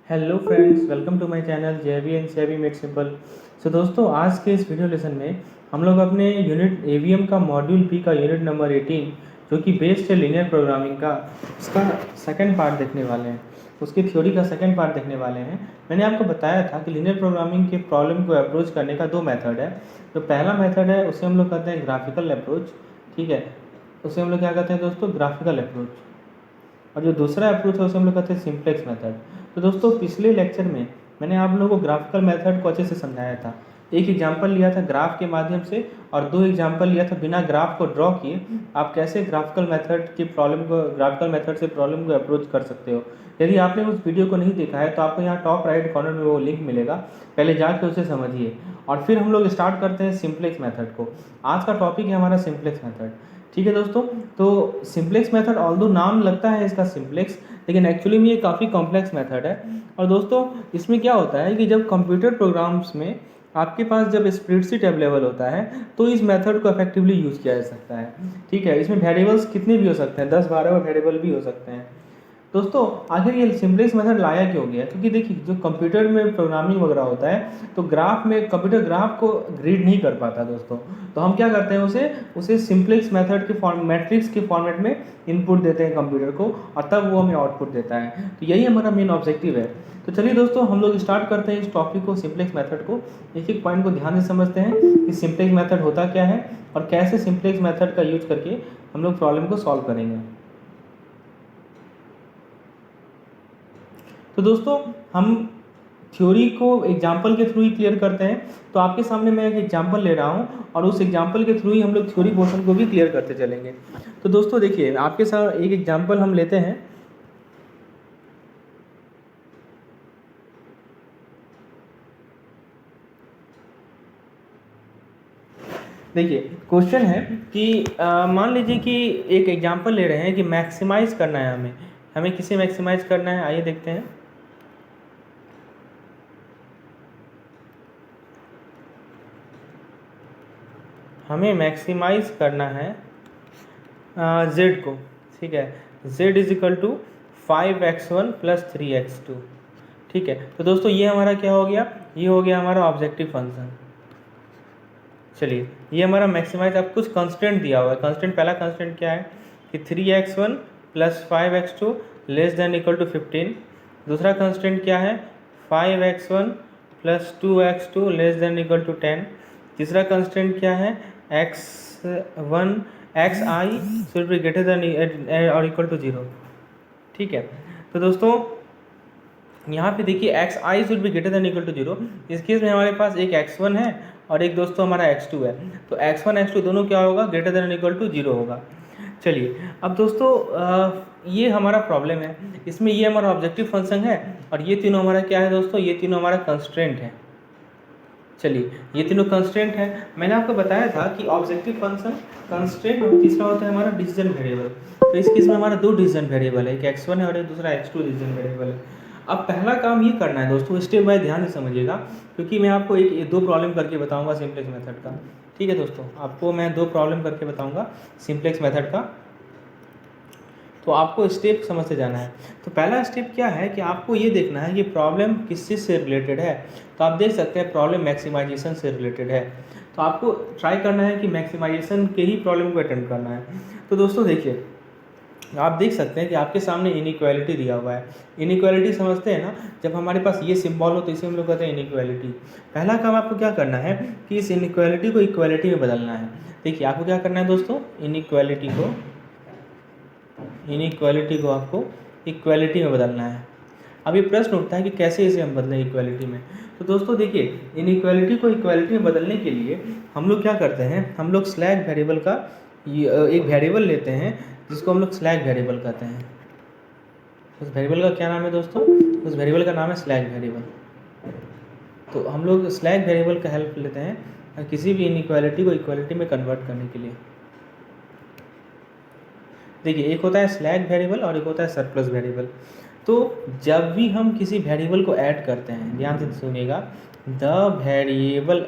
Hello friends, welcome to my channel JV and savvy made simple. So दोस्तों, आज के इस वीडियो लेसन में हम लोग अपने यूनिट एवीएम का मॉड्यूल पी का यूनिट नंबर 18 जो कि बेस्ड है लीनियर प्रोग्रामिंग का, उसका सेकंड पार्ट देखने वाले हैं। उसकी थ्योरी का सेकंड पार्ट देखने वाले हैं। मैंने आपको बताया था कि लीनियर प्रोग्रामिंग के प्रॉब्लम को अप्रोच करने का दो मेथड है। तो पहला मेथड है, उसे हम लोग कहते हैं ग्राफिकल अप्रोच। ठीक है, उसे हम लोग क्या कहते हैं दोस्तों, ग्राफिकल अप्रोच। और जो दूसरा अप्रोच है उसे हम लोग कहते हैं सिंप्लेक्स मेथड। तो दोस्तों, पिछले लेक्चर में मैंने आप लोगों को ग्राफिकल मेथड को अच्छे से समझाया था। एक एग्जांपल लिया था ग्राफ के माध्यम से और दो एग्जांपल लिया था बिना ग्राफ को ड्रॉ किए आप कैसे ग्राफिकल मेथड से प्रॉब्लम को अप्रोच कर सकते हो। यदि आपने उस वीडियो को नहीं देखा है तो आपको यहाँ टॉप राइट कॉर्नर में वो लिंक मिलेगा, पहले जाके उसे समझिए और फिर हम लोग स्टार्ट करते हैं सिंप्लेक्स मेथड को। आज का टॉपिक है हमारा सिंप्लेक्स मेथड। ठीक है दोस्तों, तो सिंप्लेक्स मेथड ऑल्दो नाम लगता है इसका सिंप्लेक्स, लेकिन एक्चुअली में ये काफ़ी कॉम्प्लेक्स मेथड है। और दोस्तों, इसमें क्या होता है कि जब कंप्यूटर प्रोग्राम्स में आपके पास जब स्प्रेडशीट अवेलेबल होता है तो इस मेथड को इफेक्टिवली यूज़ किया जा सकता है। ठीक है, इसमें वेरिएबल्स कितने भी हो सकते हैं, 10-12 वेरिएबल भी हो सकते हैं। दोस्तों, आखिर ये सिंप्लेक्स मेथड लाया क्यों गया? क्योंकि देखिए, जो कंप्यूटर में प्रोग्रामिंग वगैरह होता है तो ग्राफ में कंप्यूटर ग्राफ को रीड नहीं कर पाता दोस्तों। तो हम क्या करते हैं, उसे सिंप्लेक्स मेथड के फॉर्म मैट्रिक्स के फॉर्मेट में इनपुट देते हैं कंप्यूटर को और तब वो हमें आउटपुट देता है। तो यही हमारा मेन ऑब्जेक्टिव है। तो चलिए दोस्तों, हम लोग स्टार्ट करते हैं इस टॉपिक को, सिंप्लेक्स मेथड को। एक एक पॉइंट को ध्यान से समझते हैं कि सिंप्लेक्स मेथड होता क्या है और कैसे सिंप्लेक्स मेथड का यूज करके हम लोग प्रॉब्लम को सॉल्व करेंगे। तो दोस्तों, हम थ्योरी को एग्जाम्पल के थ्रू ही क्लियर करते हैं। तो आपके सामने मैं एक एग्जाम्पल ले रहा हूँ और उस एग्जाम्पल के थ्रू ही हम लोग थ्योरी पोर्शन को भी क्लियर करते चलेंगे। तो दोस्तों देखिए, आपके साथ एक एग्जाम्पल हम लेते हैं। देखिए, क्वेश्चन है कि मान लीजिए कि एक एग्जाम्पल ले रहे हैं कि मैक्सिमाइज करना है हमें किसे मैक्सिमाइज करना है, आइए देखते हैं। हमें मैक्सिमाइज करना है z को। ठीक है, z is equal to 5x1 plus 3x2। ठीक है, तो दोस्तों ये हमारा क्या हो गया, ये हो गया हमारा ऑब्जेक्टिव फंक्शन। चलिए, ये हमारा मैक्सिमाइज, अब कुछ कांस्टेंट दिया हुआ है। कांस्टेंट, पहला कांस्टेंट क्या है कि 3x1 plus 5x2 less than equal to 15। दूसरा कांस्टेंट क्या है, 5x1 plus 2x2 less than equal to 10। तीसरा कांस्टेंट क्या है, xi should be greater than और इक्वल टू 0। ठीक है, तो दोस्तों यहाँ पे देखिए xi should be greater than equal to 0। इस केस में हमारे पास एक x1 है और एक दोस्तों हमारा x2 है। तो x1 x2 दोनों क्या होगा, ग्रेटर देन इक्वल टू 0 होगा। चलिए, अब दोस्तों ये हमारा प्रॉब्लम है। इसमें ये हमारा ऑब्जेक्टिव फंक्शन है और ये तीनों हमारा क्या है दोस्तों, ये तीनों हमारा कंस्ट्रेंट है। चलिए, ये तीनों कंस्ट्रेंट है। मैंने आपको बताया था कि ऑब्जेक्टिव फंक्शन, कंस्ट्रेंट और तीसरा होता है हमारा डिसीजन वेरिएबल। तो इस केस में हमारा दो डिसीजन वेरिएबल है, एक x1 है और एक दूसरा x2 डिसीजन वेरिएबल है। अब पहला काम ये करना है दोस्तों, स्टेप बाय ध्यान से समझिएगा, क्योंकि मैं आपको दो प्रॉब्लम करके बताऊंगा सिंप्लेक्स मेथड का। ठीक है दोस्तों, आपको मैं दो प्रॉब्लम करके बताऊंगा सिंप्लेक्स मेथड का, तो आपको स्टेप समझते जाना है। तो पहला स्टेप क्या है कि आपको ये देखना है कि प्रॉब्लम किस चीज़ से रिलेटेड है। तो आप देख सकते हैं प्रॉब्लम मैक्सिमाइजेशन से रिलेटेड है। तो आपको ट्राई करना है कि मैक्सिमाइजेशन के ही प्रॉब्लम को अटेम्प्ट करना है। तो दोस्तों देखिए, आप देख सकते हैं कि आपके सामने इनइक्वालिटी दिया हुआ है। इनइक्वालिटी समझते हैं ना, जब हमारे पास ये सिंबल हो तो इसे हम लोग कहते हैं इनइक्वालिटी। पहला काम आपको क्या करना है कि इस इनइक्वालिटी को इक्वालिटी में बदलना है। देखिए, आपको क्या करना है दोस्तों, इनइक्वालिटी को आपको इक्वालिटी में बदलना है। अब ये प्रश्न उठता है कि कैसे इसे हम बदलें इक्वालिटी में। तो दोस्तों देखिए, इनइक्वालिटी को इक्वालिटी में बदलने के लिए हम लोग क्या करते हैं, हम लोग स्लैग वेरिएबल का एक वेरिएबल लेते हैं जिसको हम लोग स्लैग वेरिएबल कहते हैं। उस वेरिएबल का क्या नाम है दोस्तों, उस वेरिएबल का नाम है स्लैग वेरिएबल। तो हम लोग स्लैग वेरिएबल का हेल्प लेते हैं किसी भी इनइक्वालिटी को इक्वालिटी में कन्वर्ट करने के लिए। देखिए, एक होता है स्लैग वेरिएबल और एक होता है सरप्लस वेरिएबल। तो जब भी हम किसी वेरिएबल को ऐड करते हैं, ध्यान से सुनिएगा, the variable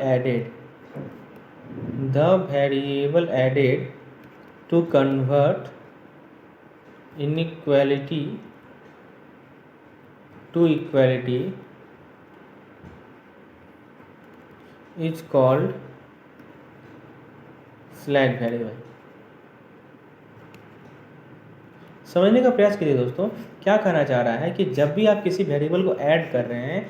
added to convert inequality to equality is called slack variable. समझने का प्रयास कीजिए दोस्तों, क्या कहना चाह रहा है कि जब भी आप किसी वेरिएबल को ऐड कर रहे हैं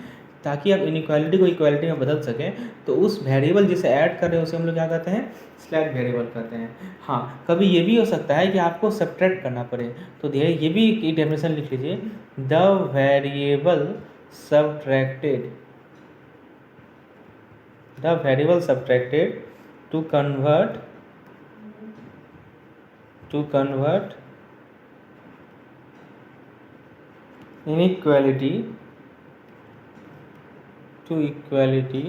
ताकि आप इनइक्वालिटी को इक्वालिटी में बदल सकें, तो उस वेरिएबल जिसे ऐड कर रहे हैं उसे हम लोग क्या कहते हैं, स्लैक वेरिएबल कहते हैं। हाँ, कभी ये भी हो सकता है कि आपको सब्ट्रैक्ट करना पड़े, तो देखिए ये भी एक डेफिनेशन लिख लीजिए, the variable subtracted, the variable subtracted to convert inequality to equality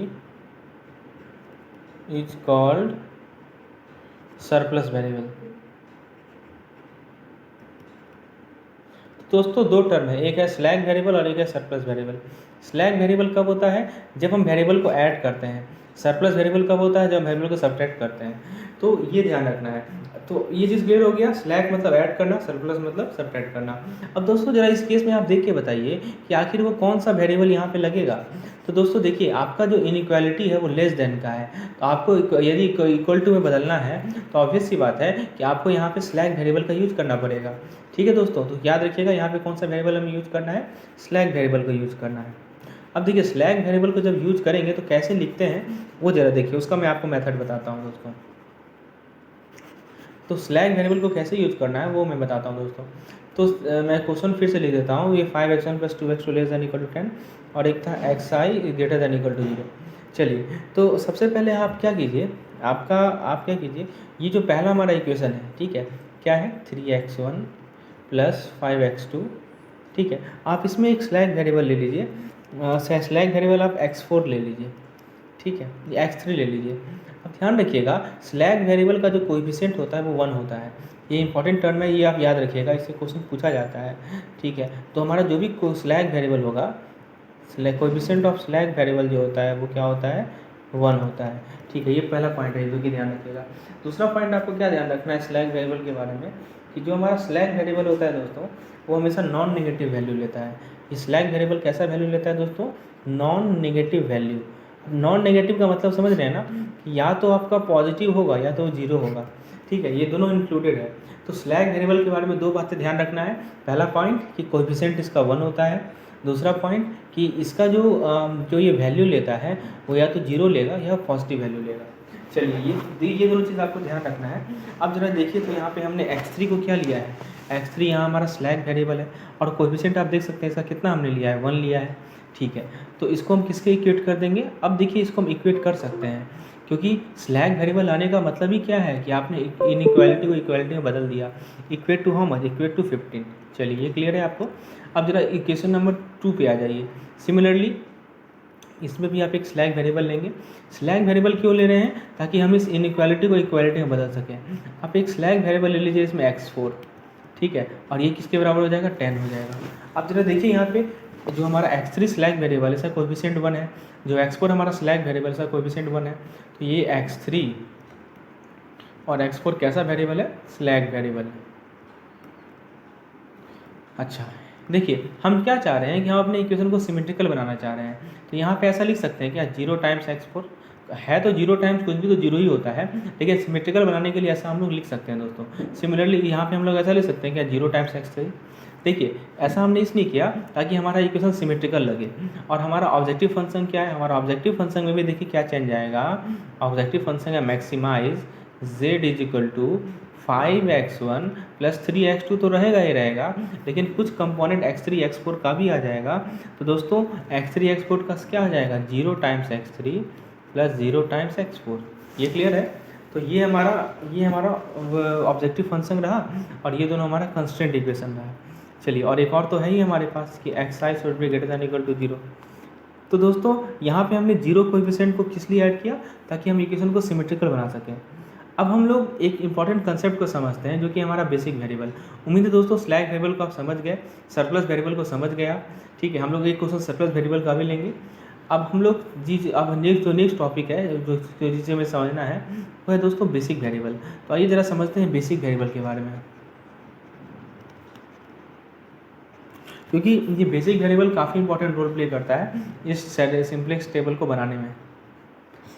is called surplus variable. दोस्तों दो टर्म है, एक है स्लैक वेरिएबल और एक है सरप्लस वेरिएबल। स्लैक वेरिएबल कब होता है, जब हम वेरिएबल को ऐड करते हैं। सरप्लस वेरिएबल कब होता है, जब हम वेरिएबल को सब्ट्रैक्ट करते हैं। तो ये ध्यान रखना है। तो ये चीज़ क्लियर हो गया, स्लैक मतलब ऐड करना, सरप्लस मतलब सब्ट्रैक्ट करना। अब दोस्तों जरा इस केस में आप देख के बताइए कि आखिर वो कौन सा वेरिएबल यहाँ पे लगेगा। तो दोस्तों देखिए, आपका जो इनइक्वालिटी है वो लेस देन का है, तो आपको यदि इक्वल टू में बदलना है तो ऑब्वियस सी बात है कि आपको यहाँ पे स्लैक वेरिएबल का यूज करना पड़ेगा। ठीक है दोस्तों, तो याद रखिएगा यहाँ पे कौन सा वेरिएबल हमें यूज करना है, स्लैक वेरिएबल का यूज करना है। अब देखिए स्लैक वेरिएबल को जब यूज करेंगे तो कैसे लिखते हैं वो जरा देखिए, उसका मैं आपको मेथड बताता हूँ दोस्तों। तो स्लैक वेरिएबल को कैसे यूज करना है वो मैं बताता हूँ दोस्तों। तो मैं क्वेश्चन फिर से लिख देता हूँ, ये 5x1 + 2x2 ≤ 10 और एक था xi > 0। चलिए, तो सबसे पहले आप क्या कीजिए, आप क्या कीजिए, ये जो पहला हमारा इक्वेशन है, ठीक है, क्या है 3x1 + 5x2, ठीक है। आप इसमें एक स्लैक वेरिएबल ले लीजिए, स्लैक वेरिएबल आप x4 ले लीजिए, ठीक है, ये x3 ले लीजिए। अब ध्यान रखिएगा, स्लैक वेरिएबल का जो कोएफिशिएंट होता है वो 1 होता है। ये इंपॉर्टेंट टर्म है, ये आप याद रखिएगा, इससे क्वेश्चन पूछा जाता है, ठीक है। तो हमारा जो भी स्लैक वेरिएबल होगा, कोएफिशिएंट ऑफ स्लैक वेरिएबल जो होता है वो क्या होता है, 1 होता है, ठीक है। ये पहला पॉइंट है जो कि ध्यान रखिएगा। दूसरा पॉइंट आपको क्या ध्यान रखना है स्लैक वेरिएबल के बारे में, कि जो हमारा स्लैक वेरिएबल होता है दोस्तों, वो हमेशा नॉन नेगेटिव वैल्यू लेता है। ये स्लैक वेरिएबल कैसा वैल्यू लेता है दोस्तों, non negative value. Non negative का मतलब समझ रहे हैं ना, कि या तो आपका पॉजिटिव होगा या तो 0 होगा, ठीक है, ये दोनों इंक्लूडेड है। तो स्लैक वेरिएबल के बारे में दो बातें ध्यान रखना है। पहला पॉइंट कि कोएफिशिएंट इसका 1 होता है, दूसरा पॉइंट कि इसका जो ये वैल्यू लेता है वो या तो 0 लेगा या पॉजिटिव वैल्यू लेगा। चलिए, ये दोनों चीज़ आपको ध्यान रखना है। अब जरा देखिए, तो यहाँ पे हमने x3 को क्या लिया है, x3 यहाँ हमारा स्लैक वेरिएबल है और कोएफिशिएंट आप देख सकते हैं इसका कितना हमने लिया है, 1 लिया है, ठीक है। तो इसको हम किसके इक्वेट कर देंगे, अब देखिए इसको हम इक्वेट कर सकते हैं, क्योंकि स्लैक वेरिएबल आने का मतलब ही क्या है कि आपने इनइक्वालिटी को इक्वालिटी में बदल दिया। Equate to how much, equate to 15। चलिए, ये क्लियर है आपको। अब जरा इक्वेशन नंबर 2 पे आ जाइए। सिमिलरली इसमें भी आप एक स्लैक वेरिएबल लेंगे। स्लैक वेरिएबल क्यों ले रहे हैं, ताकि हम इस इनइक्वालिटी को इक्वालिटी में बदल सकें। आप एक स्लैक वेरिएबल ले लीजिए, इसमें x4, ठीक है, और ये किसके बराबर हो जाएगा, 10 हो जाएगा। अब जरा देखिए यहाँ पे जो हमारा x3 स्लैक वेरिएबल है इसका कोएफिशिएंट 1 है, जो x4 हमारा स्लैक वेरिएबल है इसका कोएफिशिएंट 1 है। तो ये x3 और x4 कैसा वेरिएबल है, स्लैक वेरिएबल है। अच्छा, देखिए हम क्या चाह रहे हैं कि हम अपने इक्वेशन को सिमेट्रिकल बनाना चाह रहे हैं। तो यहाँ पे ऐसा लिख सकते हैं क्या, 0 × x4 है, तो 0 टाइम्स कुछ भी तो 0 ही होता है, लेकिन सिमेट्रिकल बनाने के लिए ऐसा हम लोग लिख सकते हैं दोस्तों। सिमिलरली यहाँ पे हम लोग ऐसा लिख सकते हैं क्या, 0 × x3। देखिए ऐसा हमने इसलिए किया ताकि हमारा इक्वेशन सिमेट्रिकल लगे। और हमारा ऑब्जेक्टिव फंक्शन क्या है, हमारा ऑब्जेक्टिव फंक्शन में भी देखिए क्या चेंज आएगा। ऑब्जेक्टिव फंक्शन है मैक्सिमाइज z = 5x1 + 3x2 तो रहेगा ही रहेगा, लेकिन कुछ कंपोनेंट x3 x4 का भी आ जाएगा। तो दोस्तों x3 x4 का क्या आ जाएगा, 0 × x3 + 0 × x4। ये क्लियर है। तो ये हमारा ऑब्जेक्टिव फंक्शन रहा और ये दोनों हमारा कंस्ट्रेंट इक्वेशन रहा। चलिए, और एक और तो है ही हमारे पास कि xi should be greater than equal to 0। तो दोस्तों यहाँ पे हमने 0 कोएफिशिएंट को किस लिए ऐड किया, ताकि हम इक्वेशन को सिमेट्रिकल बना सकें। अब हम लोग एक इंपॉर्टेंट कंसेप्ट को समझते हैं, जो कि हमारा बेसिक वेरिएबल। उम्मीद है दोस्तों स्लैक वेरिएबल को आप समझ गए, सरप्लस वेरिएबल को समझ गए आप, ठीक है। हम लोग एक क्वेश्चन सरप्लस वेरिएबल का भी लेंगे। अब हम लोग अब नेक्स्ट टॉपिक है जो जिसे हमें समझना है वो है दोस्तों बेसिक वेरिएबल। तो आइए ज़रा समझते हैं बेसिक वेरिएबल के बारे में। क्योंकि ये बेसिक वेरिएबल काफ़ी इंपॉर्टेंट रोल प्ले करता है इस सिंपलेक्स टेबल को बनाने में।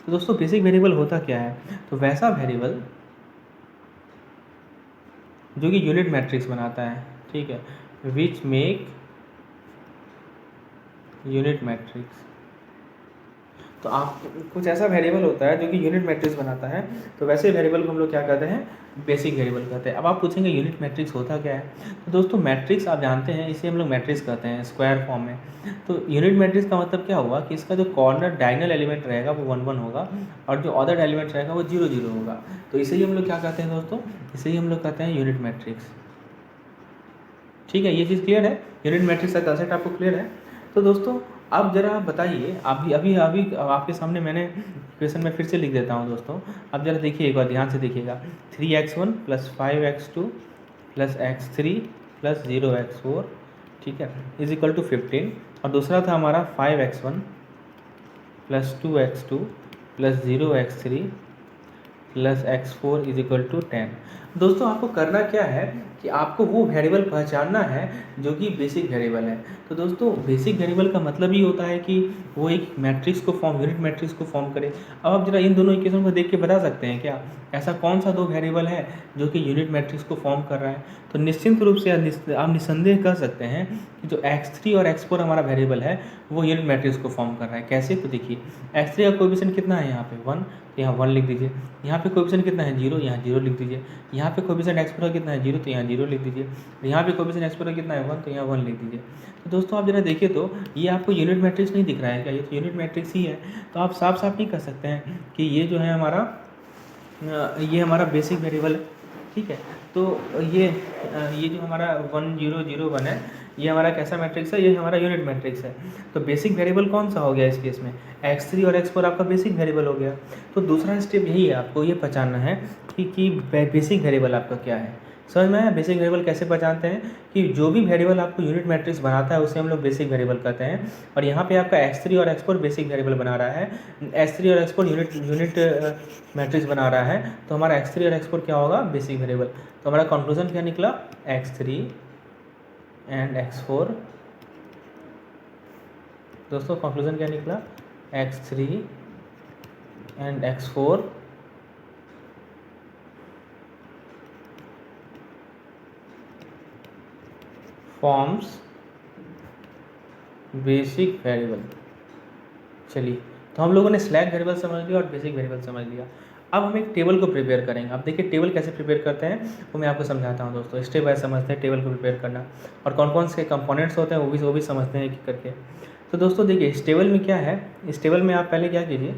तो दोस्तों बेसिक वेरिएबल होता क्या है, तो वैसा वेरिएबल जो कि यूनिट मैट्रिक्स बनाता है, ठीक है, विच मेक यूनिट मैट्रिक्स। तो आप कुछ ऐसा वेरिएबल होता है जो कि यूनिट मैट्रिक्स बनाता है, तो वैसे वेरिएबल को हम लोग क्या कहते हैं, बेसिक वेरिएबल कहते हैं। अब आप पूछेंगे यूनिट मैट्रिक्स होता क्या है, तो दोस्तों मैट्रिक्स आप जानते हैं इसे हम लोग मैट्रिक्स कहते हैं स्क्वायर फॉर्म में। तो यूनिट मैट्रिक्स का मतलब क्या हुआ कि इसका जो कॉर्नर डायगोनल एलिमेंट रहेगा वो 1 1 होगा और जो अदर एलिमेंट रहेगा वो 0 0 होगा। तो इसे ही हम लोग क्या कहते हैं दोस्तों, इसे ही हम लोग कहते हैं यूनिट मैट्रिक्स। ठीक है, ये चीज़ क्लियर है, यूनिट मैट्रिक्स का कंसेप्ट आपको क्लियर है। तो दोस्तों अब जरा बताइए, अभी आपके सामने मैंने क्वेश्चन में फिर से लिख देता हूँ दोस्तों। अब जरा देखिए, एक बार ध्यान से देखिएगा, 3x1 + 5x2 + x3 + 0x4, ठीक है, = 15। और दूसरा था हमारा 5x1 + 2x2 + 0x3 + x4 = 10। दोस्तों आपको करना क्या है कि आपको वो वेरिएबल पहचानना है जो कि बेसिक वेरिएबल है। तो दोस्तों बेसिक वेरिएबल का मतलब ही होता है कि वो एक मैट्रिक्स को फॉर्म, यूनिट मैट्रिक्स को फॉर्म करे। अब आप जरा इन दोनों इक्वेशन को देख के बता सकते हैं क्या ऐसा कौन सा 2 वेरिएबल है जो कि यूनिट मैट्रिक्स को फॉर्म कर रहा है। तो निश्चिंत रूप से आप निस्संदेह कह सकते हैं कि जो x3 और x4 हमारा वेरिएबल है वो यूनिट मैट्रिक्स को फॉर्म कर रहा है। कैसे, तो देखिए x3 का कोएफिशिएंट कितना है, यहाँ पे 1, तो यहाँ 1 लिख दीजिए। यहाँ पे कोएफिशिएंट कितना है, 0, यहाँ 0 लिख दीजिए। यहाँ पे कोएफिशिएंट x4 का कितना है, 0, तो यहाँ 0 लिख दीजिए। यहाँ पे कोएफिशिएंट x4 का कितना है, 1, तो यहाँ 1 लिख दीजिए। तो दोस्तों आप जरा देखिए, तो ये आपको यूनिट मैट्रिक्स नहीं दिख रहा है क्या, ये तो यूनिट मैट्रिक्स ही है। तो आप साफ साफ नहीं कह सकते हैं कि ये जो है हमारा ये हमारा बेसिक वेरिएबल है, ठीक है। तो ये जो हमारा 1 0 0 1 है, ये हमारा कैसा मैट्रिक्स है, ये हमारा यूनिट मैट्रिक्स है। तो बेसिक वेरिएबल कौन सा हो गया इस केस में, x3 और x4 आपका बेसिक वेरिएबल हो गया। तो दूसरा स्टेप यही है, आपको ये पहचानना है कि बेसिक वेरिएबल आपका क्या है। समझ में आया, बेसिक वेरिएबल कैसे पहचानते हैं कि जो भी वेरिएबल आपको यूनिट मैट्रिक्स बनाता है उसे हम लोग बेसिक वेरिएबल कहते हैं। और यहाँ पे आपका x3 और x4 बेसिक वेरिएबल बना रहा है, x3 और x4 यूनिट मैट्रिक्स बना रहा है, तो हमारा x3 और x4 क्या होगा, बेसिक वेरिएबल। तो हमारा कंक्लूजन क्या निकला, x3 एंड x4। दोस्तों कंक्लूजन क्या निकला, x3 and x4 forms basic variable. चलिए, तो हम लोगों ने स्लैक वेरिएबल समझ लिया और बेसिक वेरिएबल समझ लिया। अब हम एक टेबल को प्रिपेयर करेंगे। अब देखिए टेबल कैसे प्रिपेयर करते हैं वो मैं आपको समझाता हूँ दोस्तों। स्टेप बाय समझते हैं टेबल को प्रिपेयर करना, और कौन कौन से कंपोनेंट्स होते हैं वो भी समझते हैं एक करके। तो दोस्तों देखिए इस टेबल में क्या है, इस टेबल में आप पहले क्या कीजिए,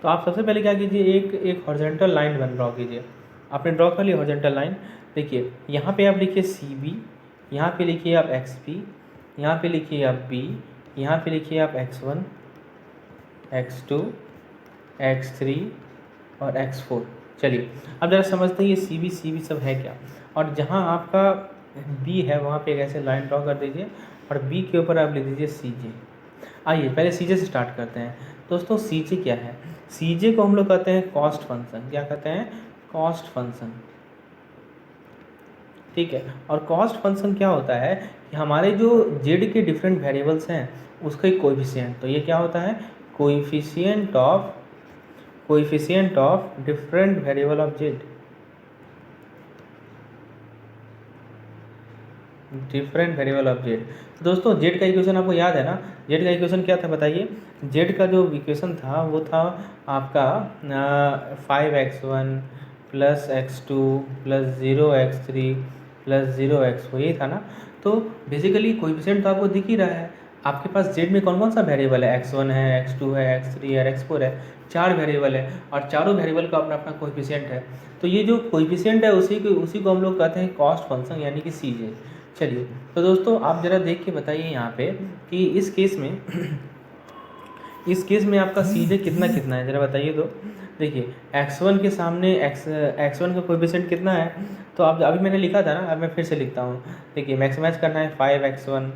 तो आप सबसे पहले क्या कीजिए, एक हॉरिजॉन्टल लाइन ड्रॉ कीजिए। आपने ड्रॉ कर लिया हॉरिजॉन्टल लाइन। देखिए यहाँ पे आप लिखिए CB, यहाँ पे लिखिए आप XP, यहाँ पे लिखिए आप B, यहाँ पे लिखिए आप X1 X2 X3 और X4। चलिए अब ज़रा समझते हैं ये CB सब है क्या। और जहाँ आपका B है वहाँ पे एक ऐसे लाइन ड्रॉ कर दीजिए और B के ऊपर आप लिख दीजिए CJ। आइए पहले CJ से स्टार्ट करते हैं। दोस्तों CJ क्या है, CJ को हम लोग कहते हैं कॉस्ट फंक्शन। क्या कहते हैं, कॉस्ट फंक्शन, ठीक है। और कॉस्ट फंक्शन क्या होता है कि हमारे जो जेड के डिफरेंट वेरिएबल्स हैं उसका एक कोएफिशिएंट, तो ये क्या होता है, coefficient of different variable of Z, different variable of Z. दोस्तों जेड का इक्वेशन आपको याद है ना, जेड का इक्वेशन क्या था बताइए। जेड का जो इक्वेशन था वो था आपका 5x1 + x2 + 0x3 + 0x4, यही था ना। तो बेसिकली कोएफिशिएंट तो आपको दिख ही रहा है। आपके पास जेड में कौन कौन सा वेरिएबल है, x1 है, x2 है, x3 है, x4 है, 4 वेरिएबल है और चारों वेरिएबल का अपना अपना कोएफिशिएंट है। तो ये जो कोएफिशिएंट है उसी को हम लोग कहते हैं कॉस्ट फंक्शन यानी कि CJ। चलिए तो दोस्तों आप ज़रा देख के बताइए यहाँ पे कि इस केस में आपका CJ कितना है, ज़रा बताइए। तो देखिए x1 के सामने x1 का कोएफिशिएंट कितना है, तो अब अभी मैंने लिखा था ना, अब मैं फिर से लिखता हूँ। देखिए मैक्सिमाइज करना है 5x1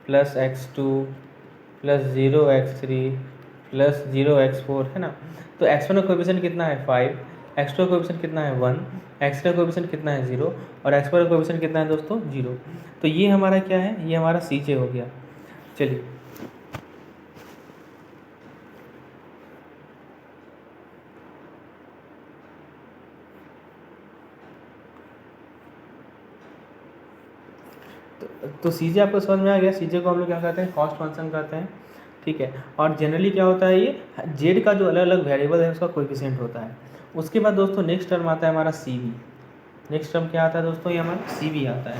plus x2 plus 0x3 plus 0x4 है ना। तो x1 का कोएफिशिएंट कितना है 5, x2 का कोएफिशिएंट कितना है 1, x3 का कोएफिशिएंट कितना है 0 और x4 का कोएफिशिएंट कितना है दोस्तों 0। तो ये हमारा क्या है, ये हमारा Cj हो गया। चलिए तो Cj आपको समझ में आ गया। Cj को हम लोग क्या कहते हैं, कॉस्ट फंक्शन कहते हैं, ठीक है। और जनरली क्या होता है, ये जेड का जो अलग अलग वेरिएबल है उसका कोएफिशिएंट होता है। उसके बाद दोस्तों नेक्स्ट टर्म आता है हमारा Cv। नेक्स्ट टर्म क्या आता है दोस्तों, ये हमारा Cv आता है।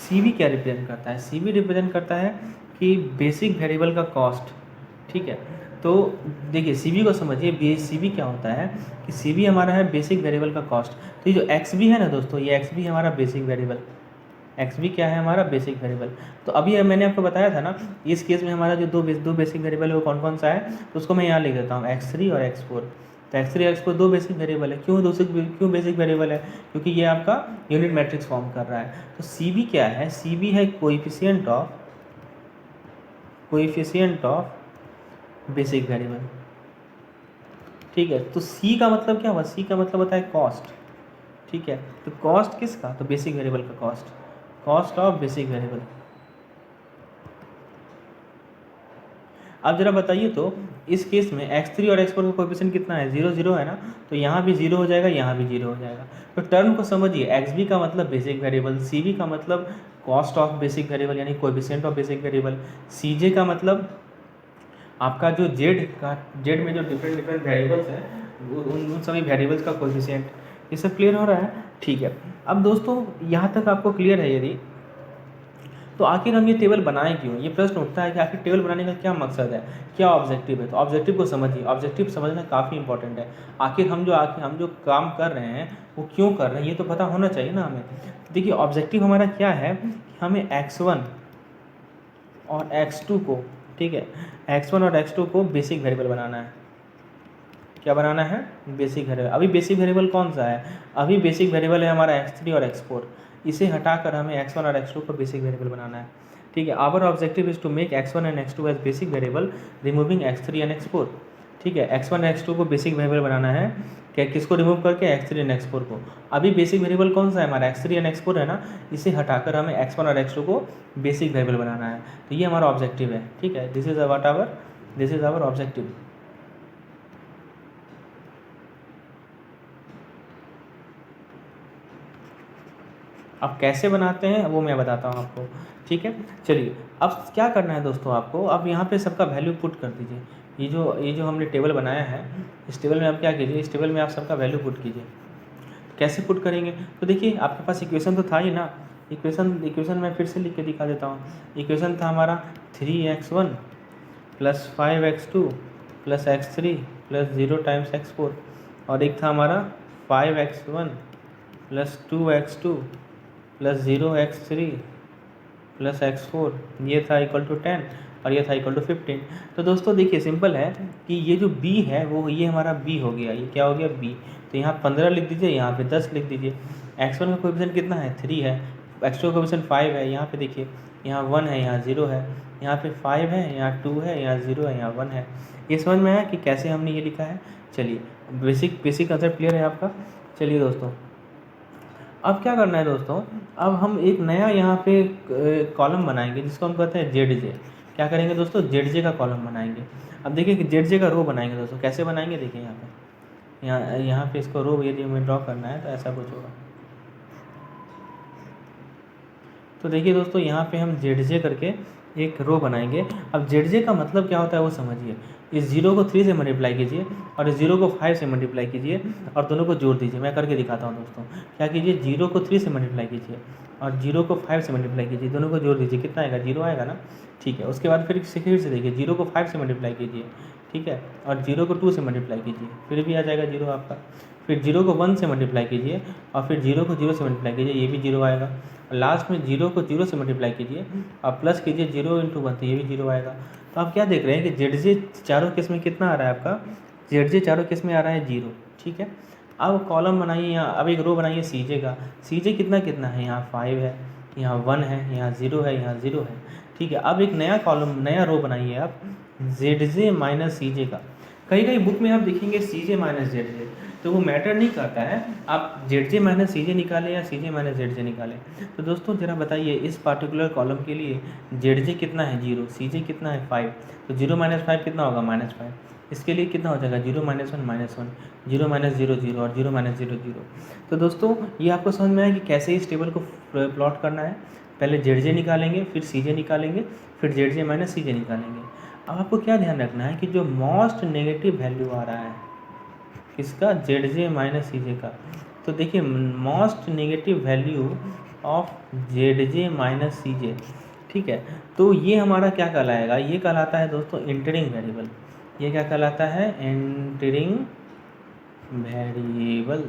Cv क्या रिप्रेजेंट करता है, Cv रिप्रेजेंट करता है कि बेसिक वेरिएबल का कॉस्ट, ठीक है। तो देखिए Cv को समझिए, Cv क्या होता है कि Cv हमारा है बेसिक वेरिएबल का कॉस्ट। तो ये जो Xv है ना दोस्तों, ये Xv हमारा बेसिक वेरिएबल, Xv क्या है हमारा बेसिक वेरिएबल। तो अभी मैंने आपको बताया था ना, इस केस में हमारा जो दो बेसिक वेरिएबल है वो कौन कौन सा है, तो उसको मैं यहाँ लिख देता हूँ x3 और x4। तो x3 और x4 दो बेसिक वेरिएबल है। क्यों बेसिक वेरिएबल है, क्योंकि ये आपका यूनिट मैट्रिक्स फॉर्म कर रहा है। तो Cv क्या है, Cv है कोएफिशिएंट ऑफ बेसिक वेरिएबल, ठीक है। तो C का मतलब क्या हुआ, C का मतलब होता है कॉस्ट, ठीक है। तो कॉस्ट किसका, तो बेसिक वेरिएबल का कॉस्ट ऑफ बेसिक वेरिएबल। अब जरा बताइए तो इस केस में x3 और x4 का कोएफिशिएंट कितना है, 0 0 है ना। तो यहाँ भी 0 हो जाएगा, यहाँ भी 0 हो जाएगा। तो टर्म को समझिए, xb का मतलब बेसिक वेरिएबल, cv का मतलब कॉस्ट ऑफ बेसिक वेरिएबल यानी coefficient of basic variable, cj का मतलब आपका जो जेड में जो डिफरेंट वेरिएबल्स हैं उन सभी वेरिएबल्स का कोएफिशिएंट। ये सब क्लियर हो रहा है, ठीक है। अब दोस्तों यहाँ तक आपको क्लियर है यदि, तो आखिर हम ये टेबल बनाएं क्यों, ये प्रश्न उठता है कि आखिर टेबल बनाने का क्या मकसद है, क्या ऑब्जेक्टिव है। तो ऑब्जेक्टिव को समझिए, ऑब्जेक्टिव समझना काफ़ी इंपॉर्टेंट है। आखिर हम जो काम कर रहे हैं वो क्यों कर रहे हैं, ये तो पता होना चाहिए ना हमें। देखिए ऑब्जेक्टिव हमारा क्या है कि हमें x1 और x2 को, ठीक है, x1 और x2 को बेसिक वेरिएबल बनाना है। क्या बनाना है, बेसिक वेरिएबल। अभी बेसिक वेरिएबल कौन सा है, अभी बेसिक वेरिएबल है हमारा x3 और x4। इसे हटाकर हमें x1 और x2 को बेसिक वेरिएबल बनाना है, ठीक है। Our objective is to make x1 and x2 as basic variable removing x3 and x4, ठीक है। x1 और x2 को बेसिक वेरिएबल बनाना है, क्या किसको रिमूव करके, x3 एंड x4 को। अभी बेसिक वेरिएबल कौन सा है हमारा, x3 एंड x4 है ना। इसे हटाकर हमें x1 और x2 को बेसिक वेरिएबल बनाना है। तो ये हमारा ऑब्जेक्टिव है, ठीक है। This is our objective. अब कैसे बनाते हैं वो मैं बताता हूँ आपको, ठीक है। चलिए अब क्या करना है दोस्तों आपको, अब यहाँ पे सबका वैल्यू पुट कर दीजिए। ये जो हमने टेबल बनाया है, इस टेबल में आप क्या कीजिए, इस टेबल में आप सबका वैल्यू पुट कीजिए। कैसे पुट करेंगे, तो देखिए आपके पास इक्वेशन तो था ही ना। इक्वेशन मैं फिर से लिख के दिखा देता हूँ। इक्वेशन था हमारा 3x1 plus 5x2 plus x3 plus 0 times x4, और एक था हमारा 5x1 plus 2x2 plus 0x3 plus x4, ये था इक्वल टू 10 और ये था इक्वल टू 15। तो दोस्तों देखिए सिंपल है कि ये जो b है वो ये हमारा b हो गया, ये क्या हो गया b। तो यहाँ 15 लिख दीजिए, यहाँ पे 10 लिख दीजिए। x1 का कोएफिशिएंट कितना है, 3 है। x2 का कोएफिशिएंट 5 है। यहाँ पे देखिए, यहाँ 1 है, यहाँ 0 है, यहाँ पे 5 है, यहाँ 2 है, यहाँ 0 है, यहाँ 1 है। ये समझ में आया कि कैसे हमने ये लिखा है। चलिए बेसिक कंसेप्ट क्लियर है आपका। चलिए दोस्तों अब क्या करना है दोस्तों, अब हम एक नया यहाँ पे कॉलम बनाएंगे जिसको हम कहते हैं जेड। क्या करेंगे दोस्तों, जेड का कॉलम बनाएंगे। अब देखिए कि जेड का रो बनाएंगे दोस्तों। कैसे बनाएंगे, देखिए यहाँ पे इसको रो यदि हमें ड्रॉ करना है तो ऐसा कुछ होगा। तो देखिए दोस्तों यहाँ पे हम जेड करके एक रो बनाएंगे। अब जेड का मतलब क्या होता है वो समझिए। इस 0 को 3 से मल्टीप्लाई कीजिए और इस 0 को 5 से मल्टीप्लाई कीजिए और दोनों को जोड़ दीजिए। मैं करके दिखाता हूँ दोस्तों। क्या कीजिए, 0 को 3 से मल्टीप्लाई कीजिए और 0 को 5 से मल्टीप्लाई कीजिए, दोनों को जोड़ दीजिए। कितना आएगा, 0 आएगा ना, ठीक है। उसके बाद फिर से देखिए, 0 को 5 से मल्टीप्लाई कीजिए, ठीक है, और 0 को 2 से मल्टीप्लाई कीजिए, फिर भी आ जाएगा 0 आपका। फिर 0 को 1 से मल्टीप्लाई कीजिए और फिर 0 को 0 से मल्टीप्लाई कीजिए, ये भी 0 आएगा। और लास्ट में 0 को 0 से मल्टीप्लाई कीजिए और प्लस कीजिए 0 × 1, तो ये भी 0 आएगा। तो आप क्या देख रहे हैं कि जेड चारों केस में कितना आ रहा है आपका, जेड चारों केस में आ रहा है 0, ठीक है। अब कॉलम बनाइए यहाँ, अब एक रो बनाइए सीजे का। सीजे कितना है, यहाँ 5 है, यहाँ 1 है, यहाँ 0 है, यहाँ 0 है। ठीक है, अब एक नया कॉलम, नया रो बनाइए आप ZJ माइनस CJ का। कहीं कहीं बुक में आप देखेंगे CJ माइनस ZJ, तो वो मैटर नहीं करता है, आप ZJ माइनस CJ निकालें या CJ माइनस ZJ निकालें। तो दोस्तों ज़रा बताइए, इस पार्टिकुलर कॉलम के लिए ZJ कितना है 0, CJ कितना है 5, तो 0 माइनस 5 कितना होगा -5। इसके लिए कितना हो जाएगा 0 माइनस 1 -1, 0 माइनस 0 0 और 0 माइनस 0 0। तो दोस्तों ये आपको समझ में आया कि कैसे इस टेबल को प्लॉट करना है। पहले ZJ निकालेंगे, फिर CJ निकालेंगे, फिर ZJ माइनस CJ निकालेंगे। अब आपको क्या ध्यान रखना है कि जो मोस्ट नेगेटिव वैल्यू आ रहा है किसका, ZJ माइनस CJ का, तो देखिए most negative value of ZJ minus CJ, ठीक है, तो ये हमारा क्या कहलाएगा, ये कहलाता है दोस्तों इंटरिंग वेरिएबल। ये क्या कहलाता है, इंटरिंग वेरिएबल।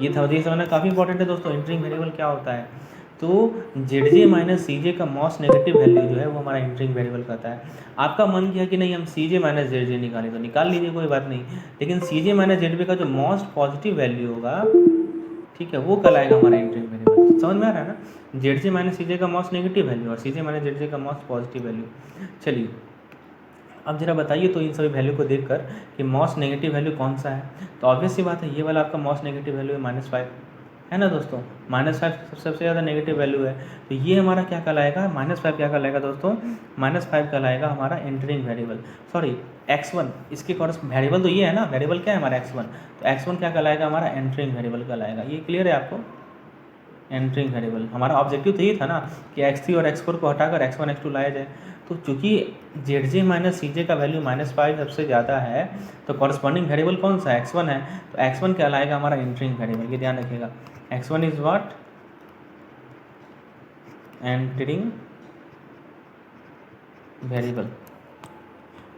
ये था, ये समझना काफ़ी इंपॉर्टेंट है दोस्तों, इंटरिंग वेरिएबल क्या होता है। तो ZJ माइनस CJ का मोस्ट नेगेटिव वैल्यू जो है वो हमारा इंटरिंग वेरिएबल कहता है। आपका मन किया कि नहीं हम CJ माइनस ZJ निकालें, तो निकाल लीजिए, कोई बात नहीं, लेकिन CJ माइनस ZB का जो मोस्ट पॉजिटिव वैल्यू होगा, ठीक है, वो कहलाएगा हमारा इंटरिंग वेरिएबल। समझ में आ रहा है ना, ZJ माइनस CJ का मोस्ट नेगेटिव वैल्यू और CJ माइनस ZJ का मोस्ट पॉजिटिव वैल्यू। चलिए अब जरा बताइए तो इन सभी वैल्यू को देखकर कि मोस्ट नेगेटिव वैल्यू कौन सा है। तो ऑब्वियस सी बात है, ये वाला आपका मोस्ट नेगेटिव वैल्यू है -5, है ना दोस्तों, -5 सबसे ज़्यादा नेगेटिव वैल्यू है। तो ये हमारा क्या कहलाएगा, -5 क्या कहलाएगा दोस्तों, -5 कहलाएगा हमारा एंटरिंग वेरिएबल, सॉरी x1, इसके कॉरस वेरिएबल तो ये है ना, वेरिएबल क्या है हमारा x1, तो x1 क्या कहलाएगा हमारा एंटरिंग वेरिएबल कहलाएगा। ये क्लियर है आपको, एंटरिंग वेरिएबल हमारा ऑब्जेक्टिव तो ये था ना कि x3 और x4 को हटाकर x1 x2 लाया जाए। तो चूंकि ZJ माइनस CJ का वैल्यू -5 सबसे ज़्यादा है, तो कॉरस्पॉन्डिंग वेरिएबल कौन सा है, x1 है, तो x1 कहलाएगा हमारा एंटरिंग वेरिएबल। ये ध्यान रखिएगा, x1 is what, entering variable.